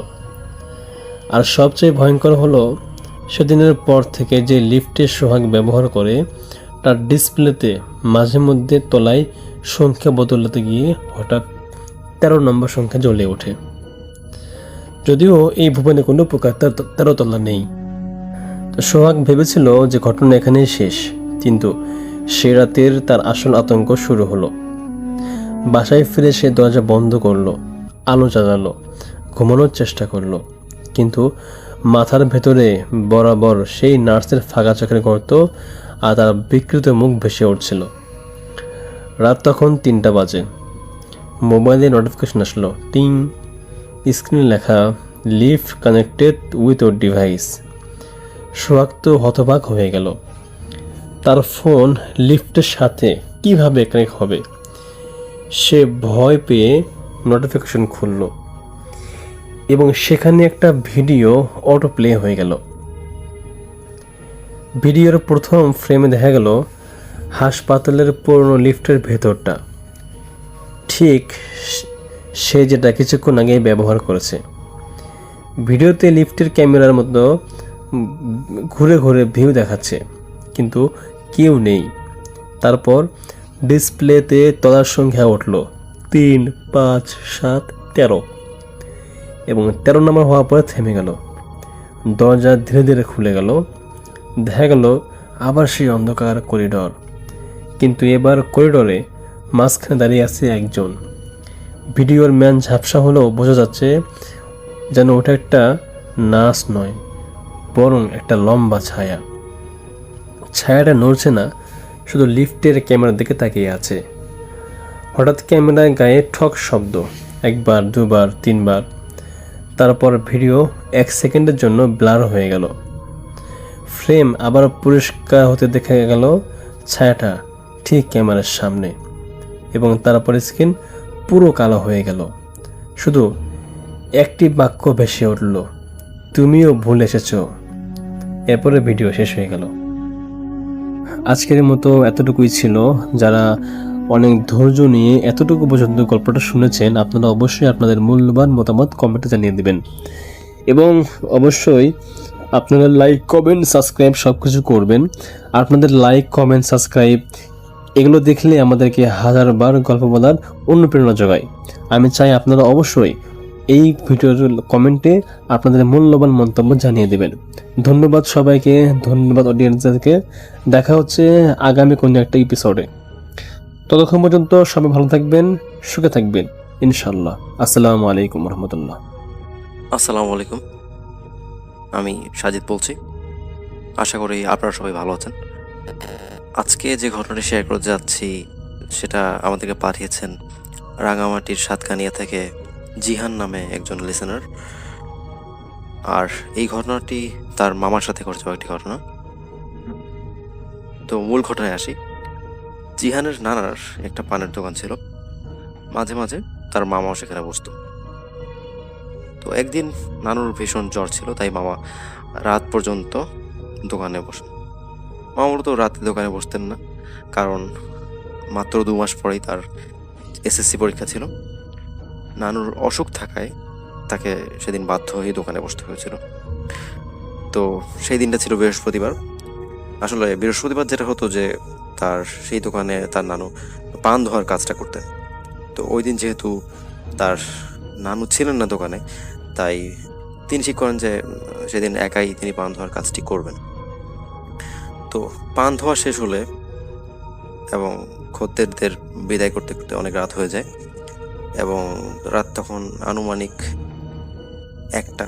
আর সবচেয়ে ভয়ঙ্কর হলো, সেদিনের পর থেকে যে লিফটে সোহাগ ব্যবহার করে তার ডিসপ্লেতে মাঝে মধ্যে তলায় সংখ্যা বদলাতে গিয়ে হঠাৎ 13 নম্বর সংখ্যা জ্বলে ওঠে। যদিও এই ভুবনে কোনো প্রকার 13 তলা নেই। তো সোহাগ ভেবেছিল যে ঘটনা এখানেই শেষ, কিন্তু সে রাতের তার আসল আতঙ্ক শুরু হলো। বাসায় ফিরে সে দরজা বন্ধ করলো, আলো জ্বালালো, ঘুমানোর চেষ্টা করলো, কিন্তু মাথার ভেতরে বরাবর সেই নার্সের ফাঁকা চোখের গর্ত আর তার বিকৃত মুখ ভেসে উঠছিল। রাত তখন 3টা বাজে। মোবাইলে নোটিফিকেশন আসলো, টিং। স্ক্রিনে লেখা, লিফট কানেক্টেড উইথ ওর ডিভাইস। সোহাগ তো হতবাক হয়ে গেল। তার ফোন লিফটের সাথে কিভাবে কানেক্ট হবে? সে ভয় পেয়ে নোটিফিকেশন খুলল এবং সেখানে একটা ভিডিও অটো প্লে হয়ে গেল। ভিডিওর প্রথম ফ্রেমে দেখা গেল হাসপাতালের পুরনো লিফটের ভেতরটা, ঠিক সে যেটা কিছুক্ষণ আগে ব্যবহার করেছে। ভিডিওতে লিফটের ক্যামেরার মতো ঘুরে ঘুরে ভিউ দেখাচ্ছে, কিন্তু কেউ নেই। তারপর ডিসপ্লেতে তলার সংখ্যা উঠল 3, 5, 7, 13 এবং 13 নম্বর হওয়ার পরে থেমে গেল। দরজা ধীরে ধীরে খুলে গেল। দেখা গেল আবার সেই অন্ধকার করিডর, কিন্তু এবার করিডরে মাঝখানে দাঁড়িয়ে আছে একজন। ভিডিওর ম্যান ঝাপসা হলেও বোঝা যাচ্ছে যেন ওটা একটা নার্স নয়, বরং একটা লম্বা ছায়া। ছায়াটা নড়ছে না, শুধু লিফটের ক্যামেরার দিকে তাকিয়ে আছে। হঠাৎ ক্যামেরার গায়ে ঠক শব্দ, 1 বার, 2 বার, 3 বার। তারপর ভিডিও 1 সেকেন্ডের জন্য ব্লার হয়ে গেল। ফ্রেম আবার পরিষ্কার হতে দেখা গেল ছায়াটা ঠিক ক্যামেরার সামনে, এবং তারপর স্ক্রিন পুরো কালো হয়ে গেল। শুধু একটি বাক্য ভেসে উঠল, তুমিও ভুল এসেছো। এরপরে ভিডিও শেষ হয়ে গেল। আজকের মতো এতটুকুই ছিল। যারা অনেক ধৈর্য নিয়ে এতটুকু পর্যন্ত গল্পটা শুনেছেন, আপনারা অবশ্যই আপনাদের মূল্যবান মতামত কমেন্টে জানিয়ে দিবেন, এবং অবশ্যই আপনারা লাইক, কমেন্ট, সাবস্ক্রাইব সব কিছু করবেন। আপনাদের লাইক, কমেন্ট, সাবস্ক্রাইব এগুলো দেখলে আমাদেরকে হাজারবার গল্প বলার অনুপ্রেরণা যোগায়। আমি চাই আপনারা অবশ্যই এই ভিডিওর কমেন্টে আপনাদের মূল্যবান মন্তব্য জানিয়ে দেবেন। ধন্যবাদ সবাইকে, ধন্যবাদ অডিয়েন্সদেরকে। দেখা হচ্ছে আগামী কোনো একটা এপিসোডে। ততক্ষণ পর্যন্ত সবাই ভালো থাকবেন, সুখে থাকবেন ইনশাল্লাহ। আসসালামু আলাইকুম রহমতুল্লাহ। আসসালামু আলাইকুম, আমি সাজিদ বলছি। আশা করি আপনারা সবাই ভালো আছেন। আজকে যে ঘটনাটি শেয়ার করতে যাচ্ছি সেটা আমাদেরকে পাঠিয়েছেন রাঙামাটির সাতকানিয়া থেকে জিহান নামে একজন লিসেনার। আর এই ঘটনাটি তার মামার সাথে ঘটে যাওয়া একটি ঘটনা। তো মূল ঘটনায় আসি। জিহানের নানার একটা পানের দোকান ছিল, মাঝে মাঝে তার মামাও সেখানে বসতো। তো একদিন নানুর ভীষণ জ্বর ছিল, তাই মামা রাত পর্যন্ত দোকানে বসেন। মামা মূলত রাতে দোকানে বসতেন না, কারণ মাত্র 2 মাস পরেই তার এসএসসি পরীক্ষা ছিল। নানুর অসুখ থাকায় তাকে সেদিন বাধ্য হয়ে দোকানে বসতে হয়েছিল। তো সেই দিনটা ছিল বৃহস্পতিবার। আসলে বৃহস্পতিবার যেটা হতো যে তার সেই দোকানে তার নানু পান ধোয়ার কাজটা করতেন। তো ওই দিন যেহেতু তার নানু ছিলেন না দোকানে, তাই তিনি ঠিক করেন যে সেদিন একাই তিনি পান ধোয়ার কাজটি করবেন। তো পান ধোয়া শেষ হলে এবং খদ্দেরদের বিদায় করতে করতে অনেক রাত হয়ে যায়, এবং রাত তখন আনুমানিক 1টা।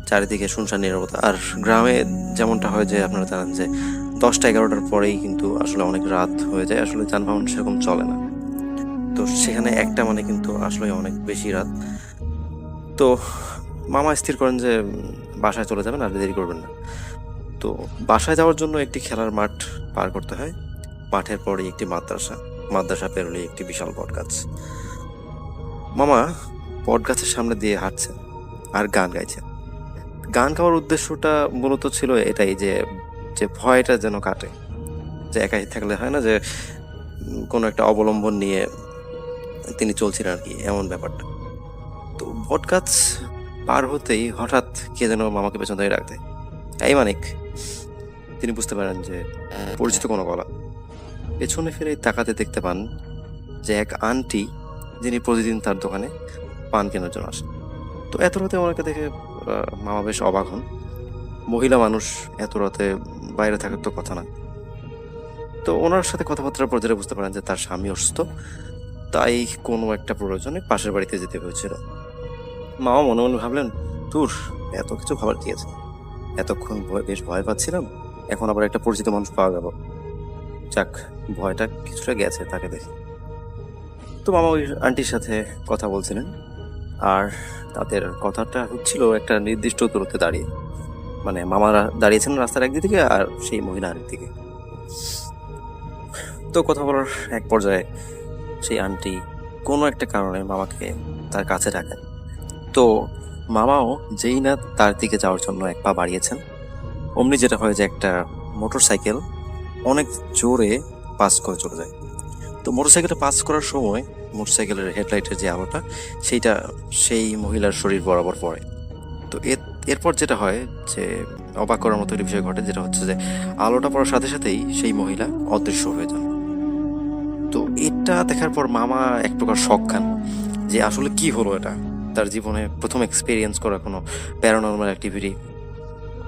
চারিদিকে শুনশান নীরবতা। আর গ্রামে যেমনটা হয় যে আপনারা জানেন যে 10টা-11টার পরেই কিন্তু আসলে অনেক রাত হয়ে যায়, আসলে যানবাহন সেরকম চলে না। তো সেখানে 1টা মানে কিন্তু আসলে অনেক বেশি রাত। তো মামা স্থির করেন যে বাসায় চলে যাবেন, আর দেরি করবেন না। তো বাসায় যাওয়ার জন্য একটি খেলার মাঠ পার করতে হয়। মাঠের পরেই একটি মাদ্রাসা পেরোলেই একটি বিশাল বটগাছ। মামা বটগাছের সামনে দিয়ে হাঁটছেন আর গান গাইছেন। গান গাওয়ার উদ্দেশ্যটা মূলত ছিল এটাই যে যে ভয়টা যেন কাটে, যে একাই থাকলে হয় না যে কোনো একটা অবলম্বন নিয়ে তিনি চলছিলেন আর কি, এমন ব্যাপারটা। তো বটগাছ পার হতেই হঠাৎ কে যেন মামাকে পেছন থেকে ডাক দেয়, এই মানিক। তিনি বুঝতে পারেন যে পরিচিত কোনো গলা। পেছনে ফিরে তাকাতে দেখতে পান যে এক আন্টি, যিনি প্রতিদিন তার দোকানে পান কেনার জন্য আসেন। তো এত রাতে ওনাকে দেখে মামা বেশ অবাক হন। মহিলা মানুষ এত রাতে বাইরে থাকার তো কথা না। তো ওনার সাথে কথাবার্তার পর যেটা বুঝতে পারেন যে তার স্বামী অসুস্থ, তাই কোনো একটা প্রয়োজনে পাশের বাড়িতে যেতে হয়েছিল। মামা মনে মনে ভাবলেন, দূর, এত কিছু ভাবার কি আছে, এতক্ষণ বেশ ভয় পাচ্ছিলাম, এখন আবার একটা পরিচিত মানুষ পাওয়া গেল, যাক ভয়টা কিছুটা গেছে তাকে দেখে। তো মামা ওই আন্টির সাথে কথা বলছিলেন, আর তাদের কথাটা হচ্ছিল একটা নির্দিষ্ট দূরত্বে দাঁড়িয়ে, মানে মামারা দাঁড়িয়েছেন রাস্তার একদিকে আর সেই মহিলা আরেক দিকে। তো কথা বলার এক পর্যায়ে সেই আন্টি কোনো একটা কারণে মামাকে তার কাছে ডাকেন। তো মামাও যেই না তার দিকে যাওয়ার জন্য এক পা বাড়িয়েছেন, অমনি যেটা হয় যে একটা মোটরসাইকেল অনেক জোরে পাস করে চলে যায়। তো মোটরসাইকেলটা পাস করার সময় মোটরসাইকেলের হেডলাইটের যে আলোটা, সেইটা সেই মহিলার শরীর বরাবর পড়ে। তো এরপর যেটা হয় যে অবাক করার মতো একটা বিষয় ঘটে, যেটা হচ্ছে যে আলোটা পড়ার সাথে সাথেই সেই মহিলা অদৃশ্য হয়ে যান। তো এটা দেখার পর মামা এক প্রকার শক খান যে আসলে কি হলো এটা, তার জীবনে প্রথম এক্সপিরিয়েন্স করা কোনো প্যারানর্মাল অ্যাক্টিভিটি।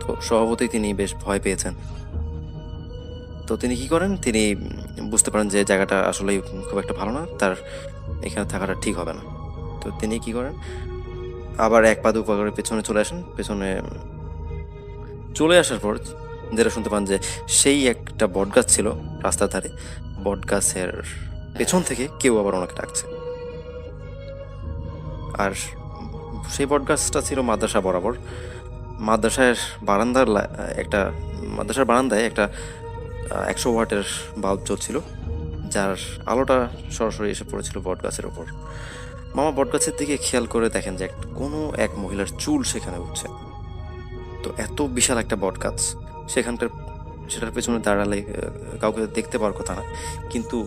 তো স্বভাবতই তিনি বেশ ভয় পেয়েছেন। তো তিনি কি করেন, তিনি বুঝতে পারেন যে জায়গাটা আসলে খুব একটা ভালো না, তার এখানে থাকাটা ঠিক হবে না। তো তিনি কি করেন, আবার 1 পা 2 পা করে পেছনে চলে আসেন। পেছনে চলে আসার পর যেটা শুনতে পান যে সেই একটা বটগাছ ছিল রাস্তার ধারে, বটগাছের পেছন থেকে কেউ আবার ওনাকে ডাকছে। আর সেই বটগাছটা ছিল মাদ্রাসা বরাবর। মাদ্রাসার বারান্দায় একটা 100 ওয়াটের বাল্ব জ্বলছিল, যার আলোটা সরাসরি এসে পড়েছিল বটগাছের ওপর। মামা বটগাছের দিকে খেয়াল করে দেখেন যে কোনো এক মহিলার চুল সেখানে উঠছে। তো এত বিশাল একটা বটগাছ, সেটার পেছনে দাঁড়ালে কাউকে দেখতে পাওয়ার কথা না, কিন্তু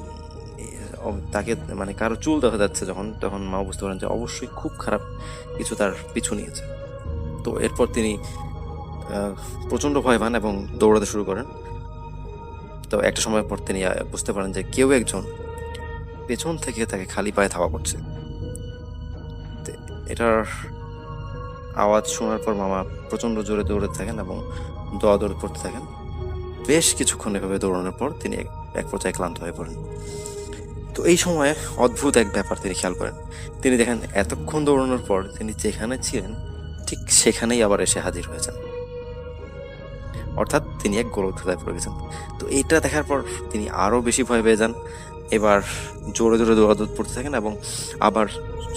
তাকে মানে কারো চুল দেখা যাচ্ছে তখন মা বুঝতে পারেন যে অবশ্যই খুব খারাপ কিছু তার পিছু নিয়েছে। তো এরপর তিনি প্রচণ্ড ভয় পান এবং দৌড়াতে শুরু করেন। তো একটা সময় পর তিনি বুঝতে পারেন যে কেউ একজন পেছন থেকে তাকে খালি পায়ে ধাওয়া করছে। এটার আওয়াজ শোনার পর মামা প্রচণ্ড জোরে দৌড়াতে থাকেন এবং দৌড় করতে থাকেন। বেশ কিছুক্ষণ এভাবে দৌড়ানোর পর তিনি এক পর্যায়ে ক্লান্ত হয়ে পড়েন। তো এই সময় অদ্ভুত এক ব্যাপার তিনি খেয়াল করেন। তিনি দেখেন এতক্ষণ দৌড়ানোর পর তিনি যেখানে ছিলেন ঠিক সেখানেই আবার এসে হাজির হয়েছেন, অর্থাৎ তিনি এক গোলকধাঁধায় পড়ে গেছেন। তো এইটা দেখার পর তিনি আরও বেশি ভয় পেয়ে যান। এবার জোরে জোরে দৌড়াদৌড় পড়তে থাকেন এবং আবার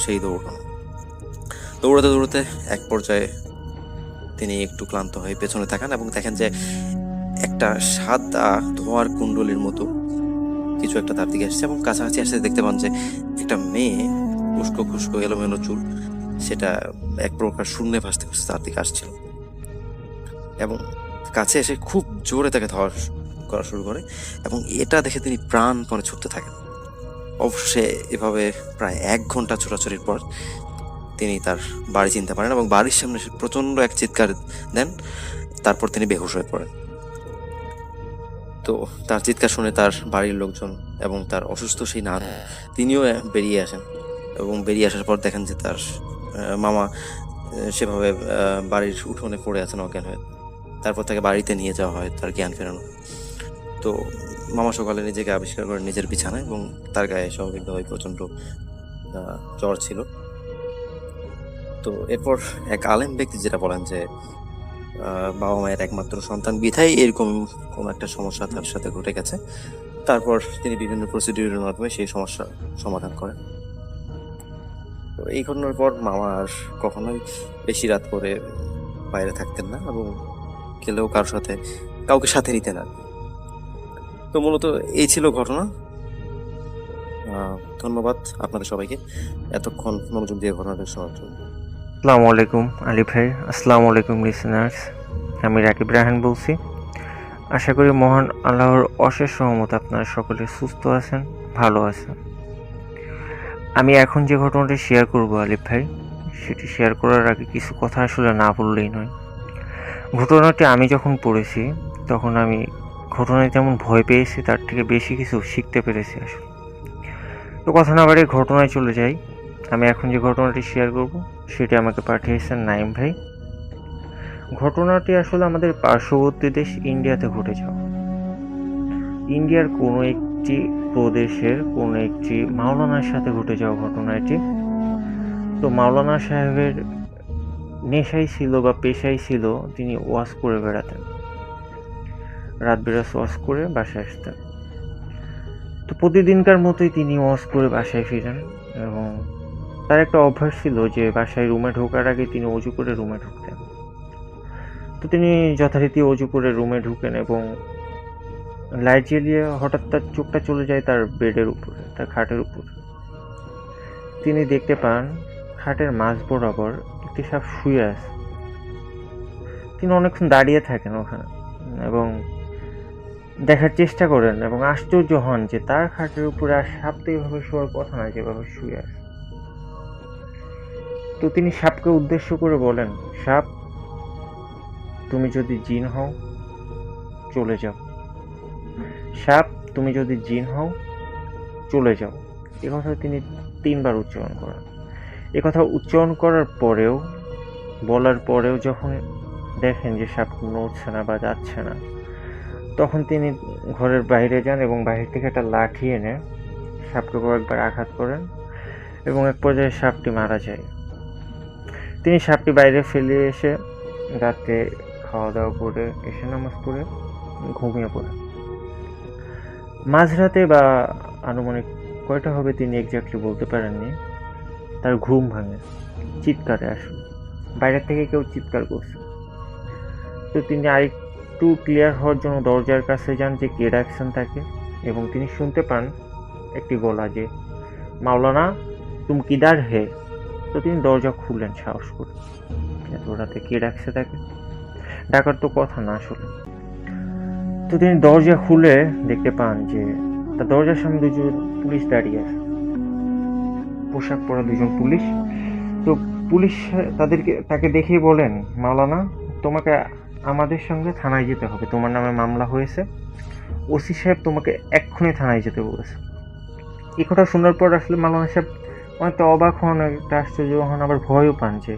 সেই দৌড়াতে দৌড়াতে এক পর্যায়ে তিনি একটু ক্লান্ত হয়ে পেছনে তাকান এবং দেখেন যে একটা সাদা ধোঁয়ার কুণ্ডলীর মতো কিছু একটা তার দিকে আসছে এবং কাছাকাছি আসতে দেখতে পান যে একটা মেয়ে উস্কো খুস্কো এলোমেলো চুল, সেটা এক প্রকার শূন্যে ভাসতে ভাসতে তার দিকে আসছিল এবং কাছে এসে খুব জোরে তাকে ধোয়া করা শুরু করে এবং এটা দেখে তিনি প্রাণপণে ছুটতে থাকেন। অবশ্যই এভাবে প্রায় 1 ঘন্টা ছোটাছুটির পর তিনি তার বাড়ি চিনতে পারেন এবং বাড়ির সামনে এসে প্রচণ্ড এক চিৎকার দেন। তারপর তিনি বেহুশ হয়ে পড়েন। তো তার চিৎকার শুনে তার বাড়ির লোকজন এবং তার অসুস্থ সেই নানু তিনিও বেরিয়ে আসেন এবং বেরিয়ে আসার পর দেখেন যে তার মামা সেভাবে বাড়ির উঠোনে পড়ে আছেন অজ্ঞান হয়ে। তারপর তাকে বাড়িতে নিয়ে যাওয়া হয় তার জ্ঞান ফেরানো। তো মামা সকালে নিজেকে আবিষ্কার করেন নিজের বিছানায় এবং তার গায়ে স্বাভাবিকভাবে প্রচণ্ড জ্বর ছিল। তো এরপর এক আলেম ব্যক্তি যেটা বলেন যে বাবা মায়ের একমাত্র সন্তান বিধায় এরকম কোন একটা সমস্যা তার সাথে ঘটে গেছে। তারপর তিনি বিভিন্ন প্রসিডিউরের মাধ্যমে সেই সমস্যা সমাধান করেন। তো এই ঘটনার পর মামা আর কখনোই বেশি রাত করে বাইরে থাকতেন না এবং গেলেও কাউকে সাথে নিতেন না। তো মূলত এই ছিল ঘটনা। ধন্যবাদ আপনাদের সবাইকে এতক্ষণ মনোযোগ দিয়ে ঘটনাটা শোনার জন্য। আসসালামু আলাইকুম আলিফ ভাই, আসসালামু আলাইকুম লিসেনার্স। আমি রাকিব রাহান বলছি। আশা করি মহান আল্লাহর অশেষ রহমত আপনারা সকলে সুস্থ আছেন, ভালো আছেন। আমি এখন যে ঘটনাটি শেয়ার করব আলিফ ভাই, সেটি শেয়ার করার আগে কিছু কথা আসলে না বললেই নয়। ঘটনাটি আমি যখন পড়েছি তখন আমি ঘটনায় যেমন ভয় পেয়েছি তার থেকে বেশি কিছু শিখতে পেরেছি আসলে। তো কথা না বাড়িয়ে ঘটনায় চলে যাই। আমি এখন যে ঘটনাটি শেয়ার করব সেটি আমাকে পাঠিয়েছেন নাইম ভাই। ঘটনাটি আসলে আমাদের পার্শ্ববর্তী দেশ ইন্ডিয়াতে ঘটে যাওয়া। ইন্ডিয়ার কোনো একটি প্রদেশের কোনো একটি মাওলানার সাথে ঘটে যাওয়া ঘটনা এটি। তো মাওলানা সাহেবের নেশাই ছিল বা পেশাই ছিল তিনি ওয়াজ করে বেড়াতেন, রাত বিরাত ওয়াজ করে বাসায় আসতেন। তো প্রতিদিনকার মতোই তিনি ওয়াজ করে বাসায় ফিরেন এবং তার একটা অভ্যাস ছিল যে বাসায় রুমে ঢোকার আগে তিনি অজু করে রুমে ঢুকতেন। তো তিনি যথারীতি অজু করে রুমে ঢুকেন এবং লাইট জ্বালিয়ে হঠাৎ তার চোখটা চলে যায় তার বেডের উপরে, তার খাটের উপরে। তিনি দেখতে পান খাটের মাঝ বরাবর একটি সাপ শুয়ে আছে। তিনি অনেকক্ষণ দাঁড়িয়ে থাকেন ওখানে এবং দেখার চেষ্টা করেন এবং আশ্চর্য হন যে তার খাটের উপরে আর সাপ তো এইভাবে শোয়ার কথা না, যেভাবে শুয়ে আছে। তো তিনি সাপকে উদ্দেশ্য করে বলেন, সাপ তুমি যদি জিন হও চলে যাও, সাপ তুমি যদি জিন হও চলে যাও। এ কথা তিনি 3 বার উচ্চারণ করেন। এ কথা উচ্চারণ করার পরেও, বলার পরেও যখন দেখেন যে সাপ নড়ছে না বা যাচ্ছে না, তখন তিনি ঘরের বাইরে যান এবং বাইরে থেকে একটা লাঠি এনে সাপকে কয়েকবার আঘাত করেন এবং এক পর্যায়ে সাপটি মারা যায়। তিনি সাপটি বাইরে ফেলে এসে রাতে খাওয়া দাওয়া করে এসে নামাজ পড়ে ঘুমিয়ে পড়েন। মাঝরাতে বা আনুমানিক কয়টা হবে তিনি এক্স্যাক্টলি বলতে পারেননি, তার ঘুম ভাঙে চিৎকারে। আসলে বাইরে থেকে কেউ চিৎকার করছে। তো তিনি আরেকটু ক্লিয়ার হওয়ার জন্য দরজার কাছে যান যে কে ডাকছেন তাকে, এবং তিনি শুনতে পান একটি গলা যে মাওলানা তুমি কিদার হে। তো তিনি দরজা খুললেন সাহস করে, এত রাতে কে ডাকছে তাকে, ডাকার তো কথা না আসলে। তো তিনি দরজা খুলে দেখতে পান যে তার দরজার সামনে 2জন পুলিশ দাঁড়িয়ে আছে, পোশাক পরা 2জন পুলিশ। তো পুলিশ তাকে দেখেই বলেন, মাওলানা তোমাকে আমাদের সঙ্গে থানায় যেতে হবে, তোমার নামে মামলা হয়েছে, ওসি সাহেব তোমাকে এক্ষুনি থানায় যেতে বলেছে। এই কথা শোনার পর আসলে মাওলানা সাহেব অনেকটা অবাক হন, একটা আশ্চর্য হন, আবার ভয়ও পান যে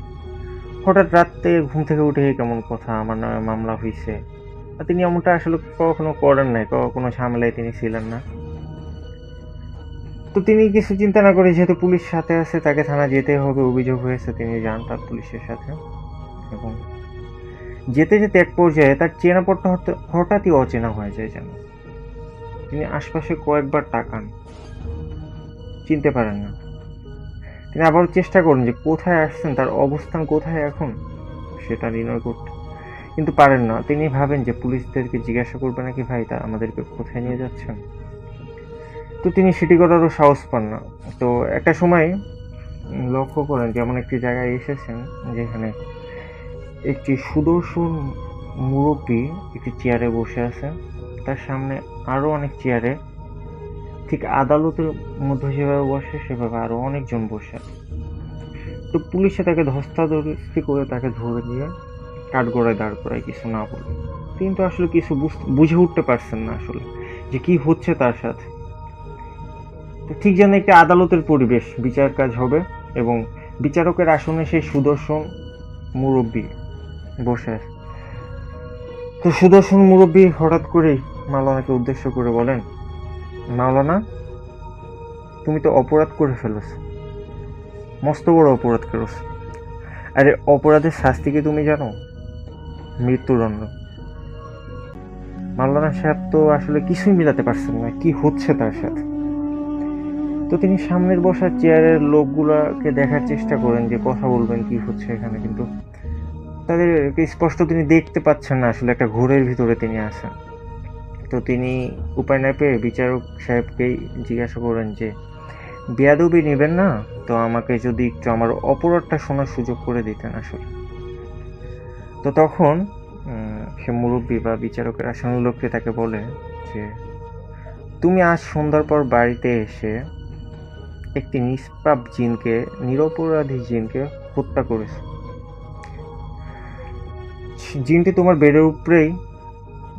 হঠাৎ রাতে ঘুম থেকে উঠে কেমন কথা, আমার নামে মামলা হয়েছে। তিনি এমনটা আসলে কখনো করেন নাই, কোনো ঝামেলায় তিনি ছিলেন না। তো তিনি কিছু চিন্তা না করে, যেহেতু পুলিশ সাথে আছে, তাকে থানা যেতে হবে, অভিযোগ হয়েছে, তিনি যান তার পুলিশের সাথে। এবং যেতে যেতে এক পর্যায়ে তার চেনা পথটা হঠাৎই অচেনা হয়ে যায় যেন। তিনি আশপাশে কয়েকবার তাকান, চিনতে পারেন না। তিনি আবার চেষ্টা করেন যে কোথায় আসছেন, তার অবস্থান কোথায় এখন সেটা নির্ণয় করতে, কিন্তু পারেন না। তিনি ভাবেন যে পুলিশদেরকে জিজ্ঞাসা করবে নাকি, ভাই তা আমাদেরকে কোথায় নিয়ে যাচ্ছেন। তো তিনি সেটি করারও সাহস পান না। তো একটা সময় লক্ষ্য করেন যে এমন একটি জায়গায় এসেছেন যেখানে একটি সুদর্শন মুরব্বী একটি চেয়ারে বসে আছে, তার সামনে আরো অনেক চেয়ারে, ঠিক আদালতের মধ্যে যেভাবে বসে সেভাবে আরো অনেকজন বসে। তো পুলিশে তাকে ধস্তাধস্তি করে তাকে ধরে দিয়ে কাঠগড়ায় দাঁড় করায়, কিছু না বলে। তিনি তো আসলে কিছু বুঝে উঠতে পারছেন না আসলে যে কি হচ্ছে তার সাথে। তো ঠিক যেন একটি আদালতের পরিবেশ, বিচার কাজ হবে এবং বিচারকের আসনে সেই সুদর্শন মুরব্বী বসে আছে। তো সুদর্শন মুরব্বী হঠাৎ করেই মাওলানাকে উদ্দেশ্য করে বলেন, মাওলানা, তুমি তো অপরাধ করে ফেলেছ, মস্ত বড় অপরাধ করেছ। আরে অপরাধের শাস্তি কি তুমি জানো? মৃত্যুদণ্ড। মাওলানা সাহেব তো আসলে কিছুই মিলাতে পারছেন না কি হচ্ছে তার সাথে। তো তিনি সামনের বসা চেয়ারের লোকগুলাকে দেখার চেষ্টা করেন যে কথা বলবেন কি হচ্ছে এখানে, কিন্তু তাদেরকে স্পষ্ট তিনি দেখতে পাচ্ছেন না, আসলে একটা ঘোরের ভিতরে তিনি আছেন। তো তিনি উপায় না পেয়ে বিচারক সাহেবকেই জিজ্ঞাসা করেন যে বেয়াদবি নেবেন না তো, আমাকে যদি একটু আমার অপরাধটা শোনার সুযোগ করে দিতেন আসলে। তো তখন সে মুরব্বী বা বিচারকের আসনের লোককে তাকে বলে যে তুমি আজ সন্ধ্যার পর বাড়িতে এসে একটি নিষ্পাপ জিনকে, নিরপরাধী জিনকে হত্যা করেছ। জিনটি তোমার বেডের উপরেই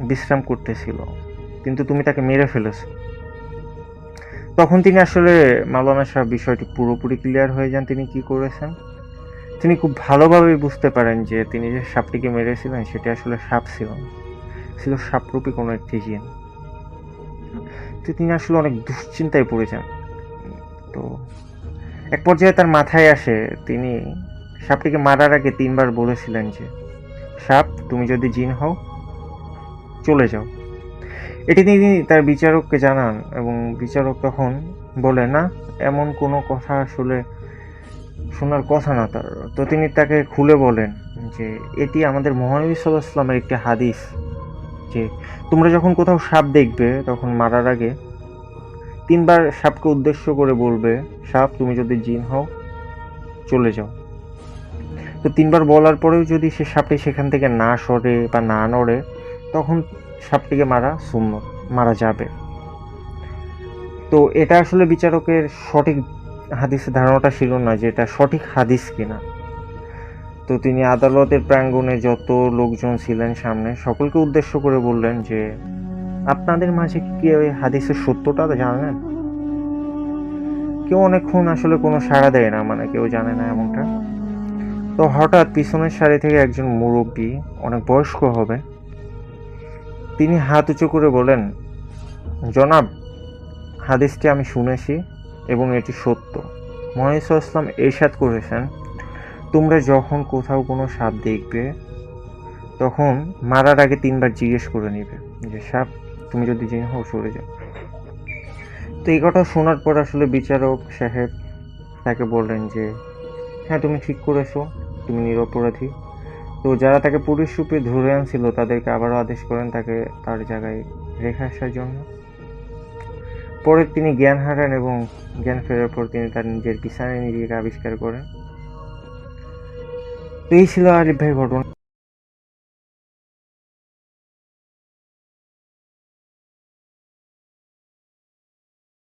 বিশ্রাম করতেছিল, কিন্তু তুমি তাকে মেরে ফেলেছো। তখন তিনি আসলে মাওলানা সাহেব বিষয়টি পুরোপুরি ক্লিয়ার হয়ে যান তিনি কি করেছেন। তিনি খুব ভালোভাবে বুঝতে পারেন যে তিনি যে সাপটিকে মেরেছিলেন সেটি আসলে সাপ ছিল সাপরূপী কোনো একটি জিন। তো তিনি আসলে অনেক দুশ্চিন্তায় পড়ে যান। তো এক পর্যায়ে তার মাথায় আসে, তিনি সাপটিকে মারার আগে 3 বার বলেছিলেন যে সাপ, তুমি যদি জিন হও চলে যাও। এটি তিনি তার বিচারককে জানান এবং বিচারক তখন বলে, না, এমন কোনো কথা আসলে শোনার কথা না তার। তো তিনি তাকে খুলে বলেন যে এটি আমাদের মহানবী সাল্লাল্লাহু আলাইহি ওয়াসাল্লামের একটি হাদিস যে তোমরা যখন কোথাও সাপ দেখবে তখন মারার আগে 3 বার সাপকে উদ্দেশ্য করে বলবে, সাপ, তুমি যদি জিন হও চলে যাও। তো 3 বার বলার পরেও যদি সে সাপটি সেখান থেকে না সরে বা না নড়ে, তখন সাপটিকে মারা যাবে। তো এটা আসলে বিচারকের সঠিক হাদিসের ধারণাটা ছিল না যে এটা সঠিক হাদিস কিনা। তো তিনি আদালতের প্রাঙ্গণে যত লোকজন ছিলেন সামনে সকলকে উদ্দেশ্য করে বললেন যে আপনাদের মাঝে কি ওই হাদিসের সত্যটা জানেন? কেউ অনেকক্ষণ আসলে কোনো সাড়া দেয় না, মানে কেউ জানে না এমনটা। তো হঠাৎ পিছনের সারি থেকে একজন মুরব্বী, অনেক বয়স্ক হবে, তিনি হাত উঁচু করে বলেন, জনাব, হাদিসটি আমি শুনেছি এবং এটি সত্য। মহানবী সাল্লাল্লাহু আলাইহি ওয়াসাল্লাম ইরশাদ করেছেন, তোমরা যখন কোথাও কোনো সাপ দেখবে তখন মারার আগে 3 বার জিজ্ঞেস করে নিবে যে সাপ, তুমি যদি জিন হও সরে যাও। তো এই কথা শোনার পর আসলে বিচারক সাহেব তাকে বললেন যে হ্যাঁ, তুমি ঠিক করেছো, তুমি নিরপরাধী। তো যারা তাকে পুলিশ রূপে ধরে আনছিল তাদেরকে আবারও আদেশ করেন তাকে তার জায়গায় রেখে আসার জন্য। পরে তিনি জ্ঞান হারান এবং জ্ঞান ফেরার পর তিনি তার নিজের বিছানায় নিজেকে আবিষ্কার করেন। তো এই ছিল আলিফ ভাই ঘটনা।